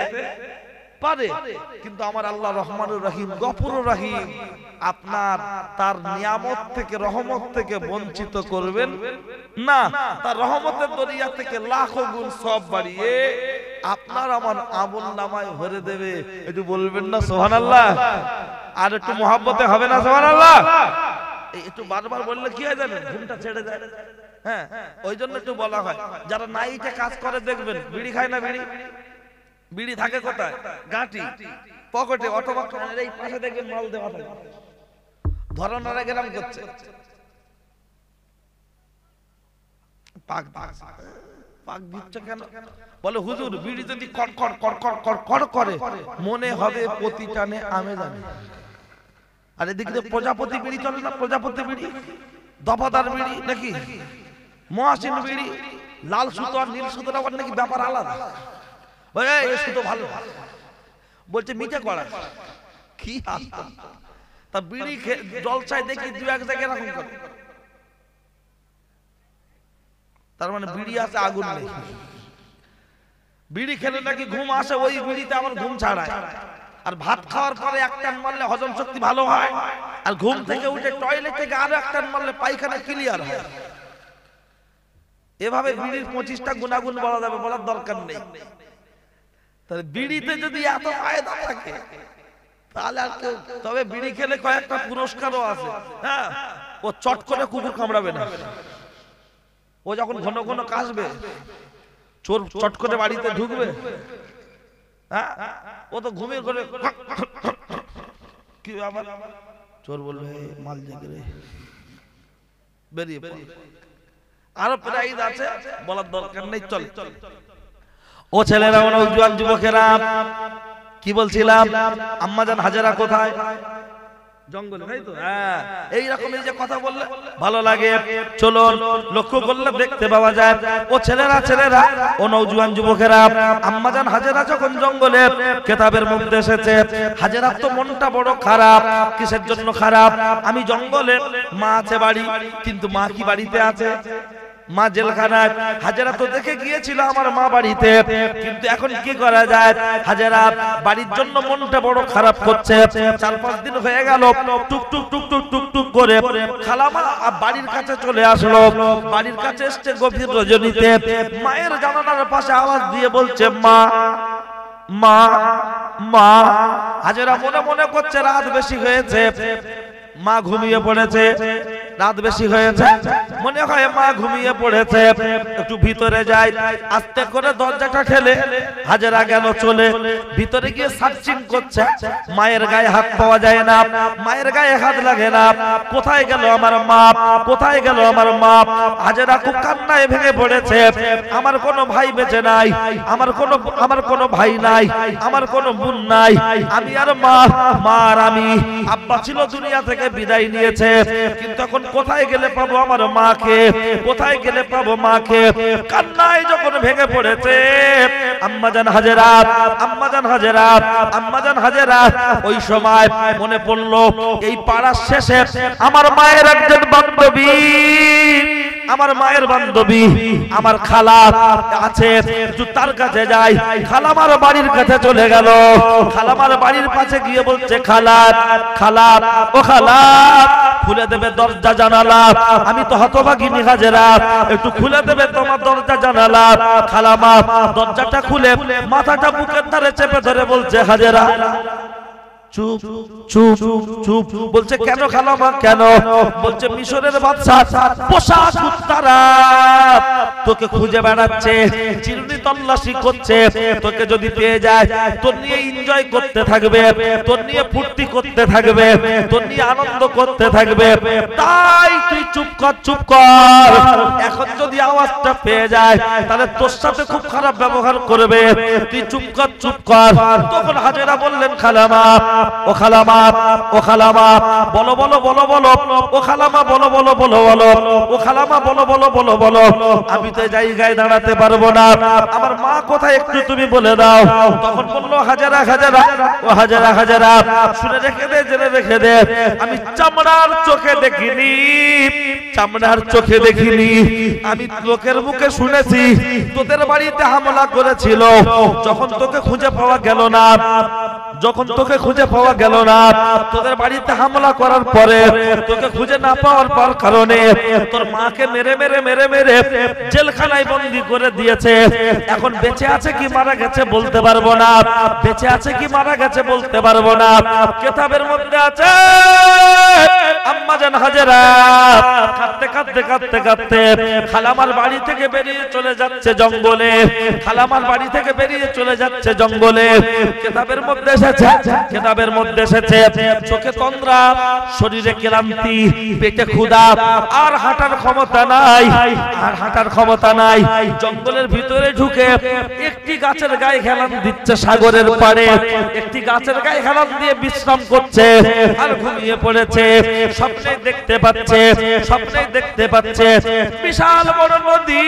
পারে, কিন্তু আমার আল্লাহ রহমানুর রহিম গফুরুর রহিম আপনার তার নিয়ামত থেকে রহমত থেকে বঞ্চিত করবেন না। তার রহমতের দরিয়া থেকে লাখো গুণ সব বাড়িয়ে আপনার আমার আমল নামায় ভরে দেবে। একটু বলবেন না সুবহানাল্লাহ? আর একটু মহব্বতে হবে না সুবহানাল্লাহ? একটু বারবার বললে কি হয় জানেন, ঘুমটা ছেড়ে যায়। হ্যাঁ, ওই জন্য একটু বলা হয়, যারা নাইটে কাজ করে দেখবেন বিড়ি খায় না, বিড়ি থাকে কোথায়? গাঁটি, পকেটে, অথবা এই পাশে দেখবেন মাল দেওয়া থাকে, ধরানোরা গেলাম করছে। পাক দিচ্ছে কেন? বলে হুজুর বিড়ি যদি কড়কড় কড়কড় কড়কড় করে মনে হবে প্রতিটানে আমেজানি। আর এদিকে তো প্রজাপতি বিড়ি চলে না, প্রজাপতি বিড়ি, দফাদার বিড়ি নাকি মহাসিন বিড়ি, লাল সুতো আর নীল সুতোর আবার নাকি ব্যাপার আলাদা। এই সুতো ভালো বলছে মিঠে করা কি তা বিড়ি জলসায় দেখি দু এক জায়গায় এরকম করে, তার মানে বিড়ি আছে আগুন নেই। বিড়ি খেলে নাকি ঘুম আসে, ওই বিড়িতে আমার ঘুম ছাড়ায়। আর ভাত খাওয়ার পরে এক টান মারলে হজম শক্তি ভালো হয়, আর ঘুম থেকে উঠে টয়লেট থেকে আরো এক টান মারলে পায়খানা ক্লিয়ার হয়। এভাবে বিড়ির 25টা গুণাগুণ বলা যাবে, বলার দরকার নেই। তাহলে বিড়িতে যদি এত ফায়দা থাকে তাহলে আর কেউ, তবে বিড়ি খেলে কয়েকটা পুরস্কারও আছে। হ্যাঁ, ও চট করে কুকুর কামড়াবে না, ও যখন ঘন ঘন কাশবে, চোর চট করে বাড়িতে ঢুকবে, হ্যাঁ ও তো ঘুমিয়ে করে কি আবার চোর বলবে মাল জেগে বেরিয়ে পড়ে। আরো প্রাইজ আছে, বলার দরকার নেই। চল ও ছেলেরা, ও নওজোয়ান যুবকেরা, কি বলছিলাম, আম্মাজান হাজেরা কোথায়? জঙ্গলে, তাই তো? হ্যাঁ, এইরকম এই যে কথা বললে ভালো লাগে। চলো লক্ষ্য করলে দেখতে পাওয়া যায়, ও ছেলেরা, ও নওজোয়ান যুবকেরা, আম্মাজান হাজেরা যখন জঙ্গলে, কিতাবের মধ্যে এসেছে হাজেরার তো মনটা বড় খারাপ। কিসের জন্য খারাপ? আমি জঙ্গলে, মা আছে বাড়ি, কিন্তু মা কি বাড়িতে আছে? মা জেলখানায়। হাজেরা তো দেখে গিয়েছিল আমার মা বাড়িতে, কিন্তু এখন কি করা যায়? হাজেরা বাড়ির জন্য মনটা বড় খারাপ করছে। 4-5 দিন হয়ে গেল, টুক টুক টুক টুক টুক টুক করে খালামা বাড়ির কাছে চলে আসলো। বাড়ির কাছে এসছে গভীর রজনীতে, মায়ের জানালার পাশে আওয়াজ দিয়ে বলছে মা মা মা। হাজেরা মনে মনে করছে রাত বেশি হয়েছে, মা ঘুমিয়ে পড়েছে, রাত বেশি হয়েছে, মনে হয় মা ঘুমিয়ে পড়েছে। একটু ভিতরে যাই, আস্তে করে দরজাটা ঠেলে হাজেরা গেল চলে। ভিতরে গিয়ে সার্চিং করছে, মায়ের গায়ে হাত পাওয়া যায় না, মায়ের গায়ে হাত লাগে না। কোথায় গেল আমার মা? কোথায় গেল আমার মা? হাজেরা খুব কান্নায় ভেঙে পড়েছে। আমার কোনো ভাই বেঁচে নাই, আমার কোনো ভাই নাই, আমার কোনো বোন নাই, আমি আর মা, মা আর আমি। আব্বা ছিল দুনিয়া থেকে বিদায় নিয়েছে, কিন্তু এখন কোথায় গেলে পাবো আমার মাকে? কোথায় গেলে পাবো মাকে? কান্নায় যখন ভেঙে পড়েছে আম্মাজান হাজেরা, আম্মাজান হাজেরা, আম্মাজান হাজেরা, ওই সময় মনে পড়লো এই পাড়ার শেষে আমার মায়ের একজন বান্ধবী, আমার মায়ের বান্ধবী, আমার খালা আছে, তার কাছে যাই। খালামার বাড়ির কাছে চলে গেল, খালামার বাড়ির পাশে গিয়ে বলছে খালা, খালা, ও খালা, খুলে দেবে দরজা জানালা? আমি তো হতভাগিনী হাজেরা, একটু খুলে দেবে তোমার দরজা জানালা? খালামা দরজাটা খুলে মাথাটা বুকের ধারে চেপে ধরে বলছে হাজেরা, চুপ চুপ চুপ বলছে কেন খালামা কেন? বলছে মিশরের বাদশা পোষা কুত্তারা তোকে খুঁজে বেড়াচ্ছে, চিরুনি তল্লাশি করছে, তোকে যদি পেয়ে যায় তোর নিয়ে এনজয় করতে থাকবে, তোর নিয়ে ফুর্তি করতে থাকবে, তোর নিয়ে আনন্দ করতে থাকবে। তাই তুই চুপ কর চুপ কর, এখন যদি আওয়াজটা পেয়ে যায় তাহলে তোর সাথে খুব খারাপ ব্যবহার করবে, তুই চুপ কর চুপ কর। তখন হাজেরা বললেন খালামা ও খালামা ও খালামা বলো বলো বলো বলো ও খালামা বলো বলো বলো বলো ও খালামা বলো বলো বলো বলো, আমি তো জায়গায় দাঁড়াতে পারবো না, আমার মা কোথায় একটু তুমি বলে দাও। তখন বললো হাজেরা হাজেরা ও হাজেরা হাজেরা শুনে রেখে দে জেনে রেখে দে, আমি চামড়ার চোখে দেখিনি, চামড়ার চোখে দেখিনি, আমি লোকের মুখে শুনেছি তোদের বাড়িতে হামলা করেছিল, যখন তোকে খুঁজে পাওয়া গেল না, যখন তোকে খুঁজে পাওয়া গেল না, তোদের বাড়িতে হামলা করার পরে তোকে খুঁজে না পাওয়ার পর কারণে তোর মাকে মেরে মেরে মেরে মেরে জেলখানায় বন্দী করে দিয়েছে। এখন বেঁচে আছে কি মারা গেছে বলতে পারবো না, বেঁচে আছে কি মারা গেছে বলতে পারবো না। কিতাবের মধ্যে আছে আম্মা জান হাজেরা কাঁদতে কাঁদতে কাঁদতে কাঁদতে খালামার বাড়ি থেকে বেরিয়ে চলে যাচ্ছে জঙ্গলে, খালামার বাড়ি থেকে বেরিয়ে চলে যাচ্ছে জঙ্গলে। কিতাবের মধ্যে এসেছে, কিতাবের মধ্যে এসেছে চোখে তন্দ্রা, শরীরে ক্লান্তি, পেটে ক্ষুধা, আর হাঁটার ক্ষমতা নাই, আর হাঁটার ক্ষমতা নাই। জঙ্গলের ভিতরে ঢুকে একটি গাছের গায়ে হেলান দিচ্ছে সাগরের পাড়ে, একটি গাছের গায়ে হেলান দিয়ে বিশ্রাম করছে আর ঘুমিয়ে পড়েছে। স্বপ্নে দেখতে পাচ্ছে, স্বপ্নে দেখতে পাচ্ছে বিশাল বড় নদী,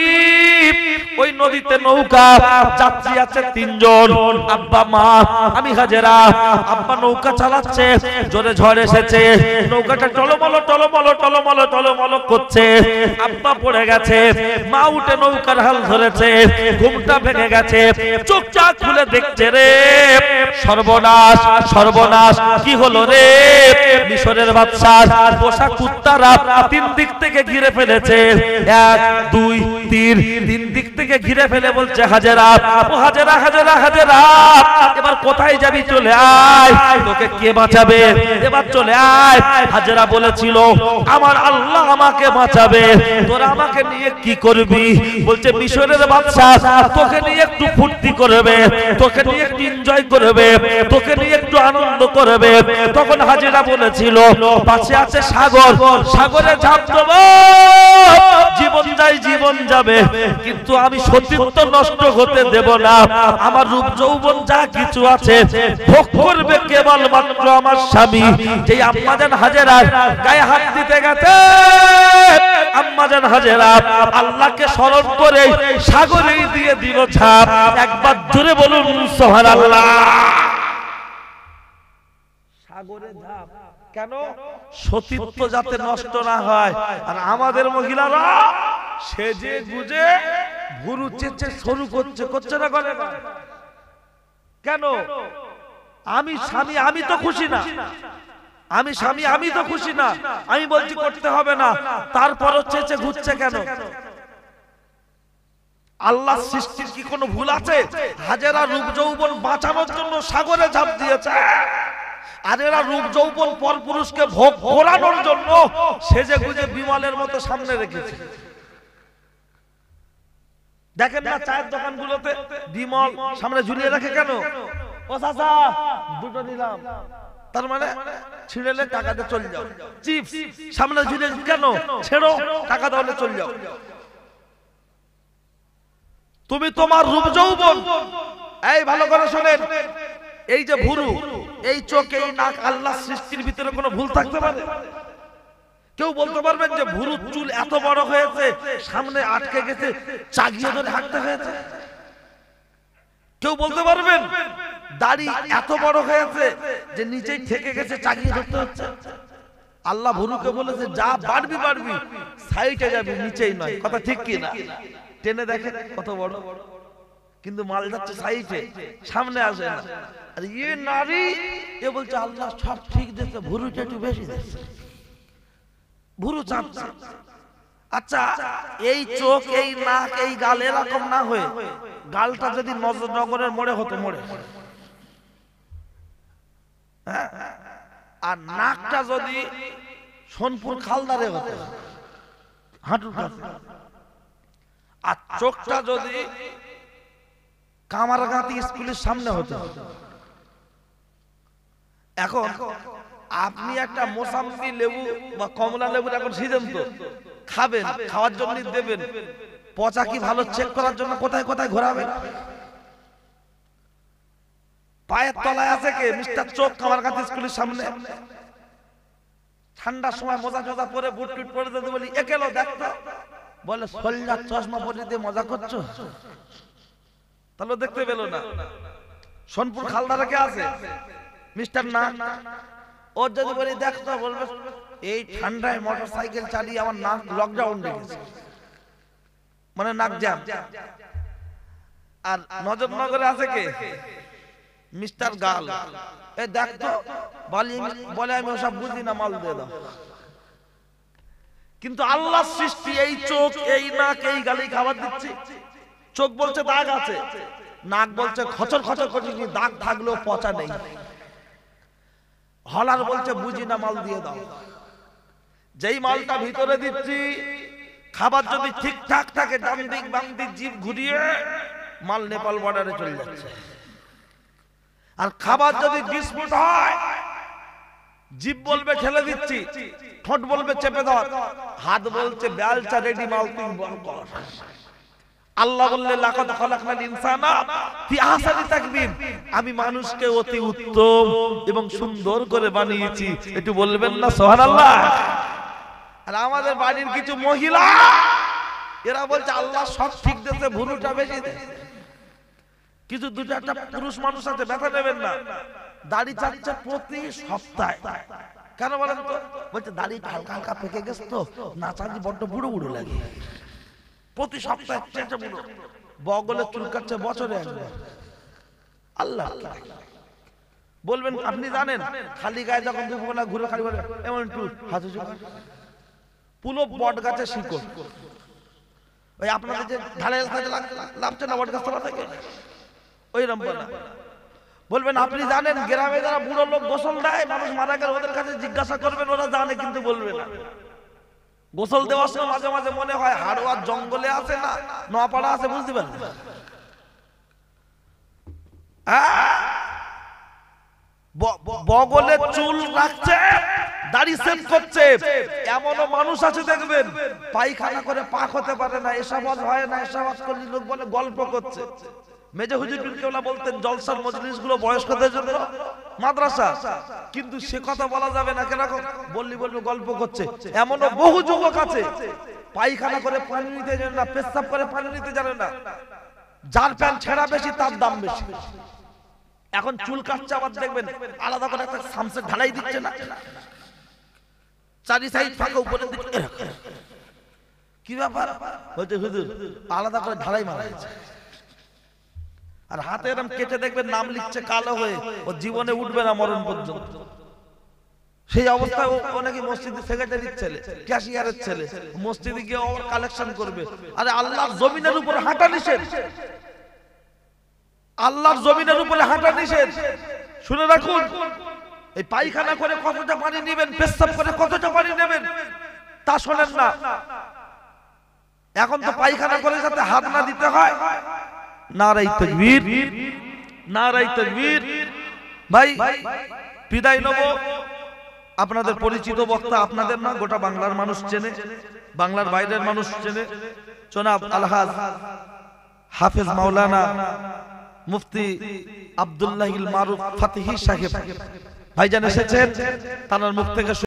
ওই নদীতে নৌকা, যাত্রী আছে তিনজন, আব্বা মা আমি হাজেরা। আব্বা নৌকা চালাচ্ছে, জোরে ঝড় এসেছে, নৌকাটা টলমল টলমল টলমল টলমল করছে, আব্বা পড়ে গেছে, মা উঠে নৌকার হাল ধরেছে, ঘুমটা ভেঙে গেছে, চোখটা খুলে দেখছে রে সর্বনাশ সর্বনাশ, কি হলো রে? মিশরের বাদশা পোষা কুত্তারা তিন দিক থেকে ঘিরে ফেলেছে, এক দুই তিন, তিন দিক থেকে ঘিরে ফেলে বলছে হাজেরা ও হাজেরা হাজেরা হাজেরা এবার কোথায় যাবি? চলে আয়, তোকে কে বাঁচাবে? এবার চলে আয়। হাজেরা বলেছিল আমার আল্লাহ আমাকে বাঁচাবে, তোরা আমাকে নিয়ে কি করবি? বলছে মিশরের বাদশা তোকে নিয়ে একটু ফুর্তি করবে, তোকে নিয়ে একটু এনজয় করবে, তোকে নিয়ে একটু আনন্দ করবে। তখন হাজেরা বলেছিল পাশে আছে সাগর, সাগরে ঝাঁপ দেবো, জীবন যাই জীবন যাবে, কিন্তু আমি সতীত্ব নষ্ট হতে দেব না। আমার রূপ যৌবন যা কিছু আছে ভোগ করবে কেবল মাত্র আমার স্বামী। যে আম্মা জান হাজেরা গায়ে হাত দিতে গেছে, আম্মা জান হাজেরা আল্লাহকে স্মরণ করে সাগরেই দিয়ে দিল ঝাঁপ। একবার জোরে বলুন সুবহানাল্লাহ। সাগরে ঝাঁপ কেন? সতীত্ব যাতে নষ্ট না হয়। আর আমাদের মহিলারা সেজে গুজে ভুরু চেঁচে শুরু করছে, করছে না করে না কেন? আমি স্বামী, আমি তো খুশি না, আমি স্বামী, আমি তো খুশি না, আমি বলছি করতে হবে না, তারপরও চেঁচে ঘুরছে কেন? আল্লাহ সৃষ্টির কি কোনো ভুল আছে? হাজেরা রূপ যৌবন বাঁচানোর জন্য সাগরে ঝাঁপ দিয়েছে, আর এরা রূপ যৌবন পর পুরুষকে ভোগ ঘোরানোর জন্য সেজে গুজে বিমলের মতো সামনে রেখেছে। দেখেন না চায়ের দোকানগুলোতে বিমল সামনে ঝুলিয়ে রাখে কেন? ও চাচা দুটো নিলাম, তার মানে ছিঁড়েলে টাকাতে চলে যাও। চিপস সামনে ঝুলিয়ে কেন? ছেড়ো, টাকা দাও চলে যাও। তুমি তোমার রূপ যৌবন, এই ভালো করে শোনেন, এই যে ভুরু, এই চোখ, এই নাক, আল্লাহ সৃষ্টির ভিতরে কোনো ভুল থাকতে পারে? কেউ বলতে পারবেন যে ভুরু চুল এত বড় হয়েছে সামনে আটকে গেছে চাগিয়ে ধরে হাঁটতে হয়েছে? কেউ বলতে পারবেন দাড়ি এত বড় হয়েছে যে নিচেই ঠেকে গেছে চাগিয়ে ধরতে হচ্ছে? আল্লাহ ভুরুকে বলেছে যা বাড়বি বাড়বি, সাইডে যাবি, নিচেই নয়। কথা ঠিক কি না? টেনে দেখেন কত বড়, কিন্তু মাল যাচ্ছে সাইডে, সামনে আসে না। আর এ নারী, এ বলছে আল্লাহ সব ঠিক দিচ্ছে, ভুরুটা একটু বেশি দিচ্ছে, ভুরু চাপছে। আচ্ছা এই চোখ, এই নাক, এই গাল এরকম না হয়ে গালটা যদি নগরের মোড়ে হতো, মোড়ে হ্যাঁ, আর নাকটা যদি সোনপুর খালদারে হতো হাঁটুর কাছে, আর চোখটা যদি কামারগাতি স্কুলের সামনে হতো। এখন আপনি একটা মোসাম্বি লেবু বা কমলা লেবুর এখন সিজন তো খাবেন, খাওয়ার জন্য দেবেন, পচা কি ভালো চেক করার জন্য কোথায় কোথায় ঘোরাবেন? পায়ের তলায় আছে কে? মিস্টার চোখ কামারগাতি স্কুলের সামনে। ঠান্ডার সময় মজা মজা পরে বুট টুট পরে দিতে বলি একেলো দেখতো, বলে সোলজার চশমা পরে দিয়ে মজা করছো, তাহলে দেখতে পেলো না। সোনপুর খালদারে কে আছে? মিস্টার না, ওর যদি বলি দেখতো বলবে এই ঠান্ডায় মোটরসাইকেল চালিয়ে আমার নাক লকডাউন লেগেছে, মানে নাক জ্যাম। আর নজরনগরে আছে কে? মিস্টার গাল, এই দেখতো বলে আমি ওসব বুঝি না, মাল দিয়ে দাও। কিন্তু আল্লাহর সৃষ্টি এই চোখ, এই নাক, এই গালি খাবার দিচ্ছি। চোখ বলছে দাগ আছে, নাক বলছে খচর খচর করছে, দাগ থাকলেও পচা নেই। হলার বলছে বুঝি না, মাল দিয়ে দাও। যেই মালটা ভিতরে দিচ্ছি, খাবার যদি ঠিকঠাক থাকে ডান দিক বাম দিক জিভ ঘুরিয়ে মাল নেপাল বর্ডারে চলে যাচ্ছে। আর খাবার যদি বিস্কুট হয়, জিভ বলবে ঠেলে দিচ্ছি, ঠোঁট বলবে চেপে ধর, হাত বলছে বেলচা রেডি, মাল তুই বড় কর। আল্লাহ বললে লাকাদ খালাকনাল ইনসানা ফি আহসানি তাকবীর, আমি মানুষকে অতি উত্তম এবং সুন্দর করে বানিয়েছি। একটু বলবেন না সুবহানাল্লাহ? আর আমাদের বাড়ির কিছু মহিলা এরা বলছে আল্লাহ সব ঠিক দিয়েছে, ভুরুটা বেশি দেয়। কিছু দুটো একটা পুরুষ মানুষ আছে, ব্যথা নেবেন না, দাড়ি চাচ্ছে প্রতি সপ্তাহে। কেন বলেন তো? বলছে দাড়িটা হালকা হালকা পেকে গেছে তো, না চাচ্ছি বড্ড বুড়ো বুড়ো লাগে। প্রতি সপ্তাহে চেঁচে বুড়ো, বগলে চুল কাটছে বছরে একবার। আল্লাহ বলবেন আপনি জানেন খালি গায়ে যখন দুপুরবেলা ঘুরে খালি বলে এমন একটু হাতে পুরো বট গাছের শিকড়, ওই আপনাদের যে ঢালাই লাভছে না বট গাছ থেকে, ওই রম্পনা। বলবেন আপনি জানেন গ্রামে যারা বুড়ো লোক গোসল দেয়, মানুষ মারা গেলে ওদের কাছে জিজ্ঞাসা করবেন, ওরা জানে কিন্তু বলবে না। গোসল দেওয়ার সময় মাঝে মাঝে মনে হয় হাড়োয়ার জঙ্গলে আছে না নোয়াপাড়া আছে, বুঝতে পারেন? বগলে চুল রাখছে, দাড়ি সেভ করছে, এমনও মানুষ আছে দেখবেন পায়খানা করে পাক হতে পারে না, এসাবাজ হয় না, এসাবাজ করলে লোক বলে গল্প করছে। মেজে হুজুর বিলকেওলা বলতেন জলসার মজলিসগুলো বয়স্কদের জন্য মাদ্রাসা, কিন্তু সে কথা বলা যাবে না, কেন বললি বলবে গল্প করছে। এমনও বহু যুবক আছে পায়খানা করে পানি নিতে জানে না, পেশাব করে পানি নিতে জানে না, যার প্যান্ট ছেঁড়া বেশি তার দাম বেশি। এখন চুল কাটছে, আবার দেখবেন আলাদা করে একটা সামসে ঢালাই দিচ্ছে না, চারি সাইড ফাঁকা উপরে দিচ্ছে। কি ব্যাপার? বলতে হুজুর আলাদা করে ঢালাই মারা হয়েছে। আর হাতে এরকম কেটে দেখবেন নাম লিখছে কালো হয়ে, ও জীবনে উঠবে না মরণ পর্যন্ত। সেই অবস্থায় অনেকে মসজিদের সেক্রেটারির ছেলে, ক্যাশিয়ারের ছেলে, মসজিদে গিয়ে ওর কালেকশন করবে। আরে আল্লাহর জমিনের উপর হাঁটা নিষেধ, আল্লাহর জমিনের উপরে হাঁটা নিষেধ। শুনে রাখুন, এই পায়খানা করে কতটা পানি নেবেন, পেশাব করে কতটা পানি নেবেন তা শোনেন না। এখন তো পায়খানা করে যাতে হাত না দিতে হয়। নারাই তাকবীর, নারাই তাকবীর। ভাই বিদায় নেব। আপনাদের পরিচিত বক্তা, আপনাদের না গোটা বাংলার মানুষ চেনে, বাংলার বাইরের মানুষ চেনে। জনাব আলহাজ হাফেজ মাওলানা মুফতি আব্দুল্লাহিল মারুফ ফাতিহি সাহেব ভাইজান এসেছেন, তার মুখ থেকে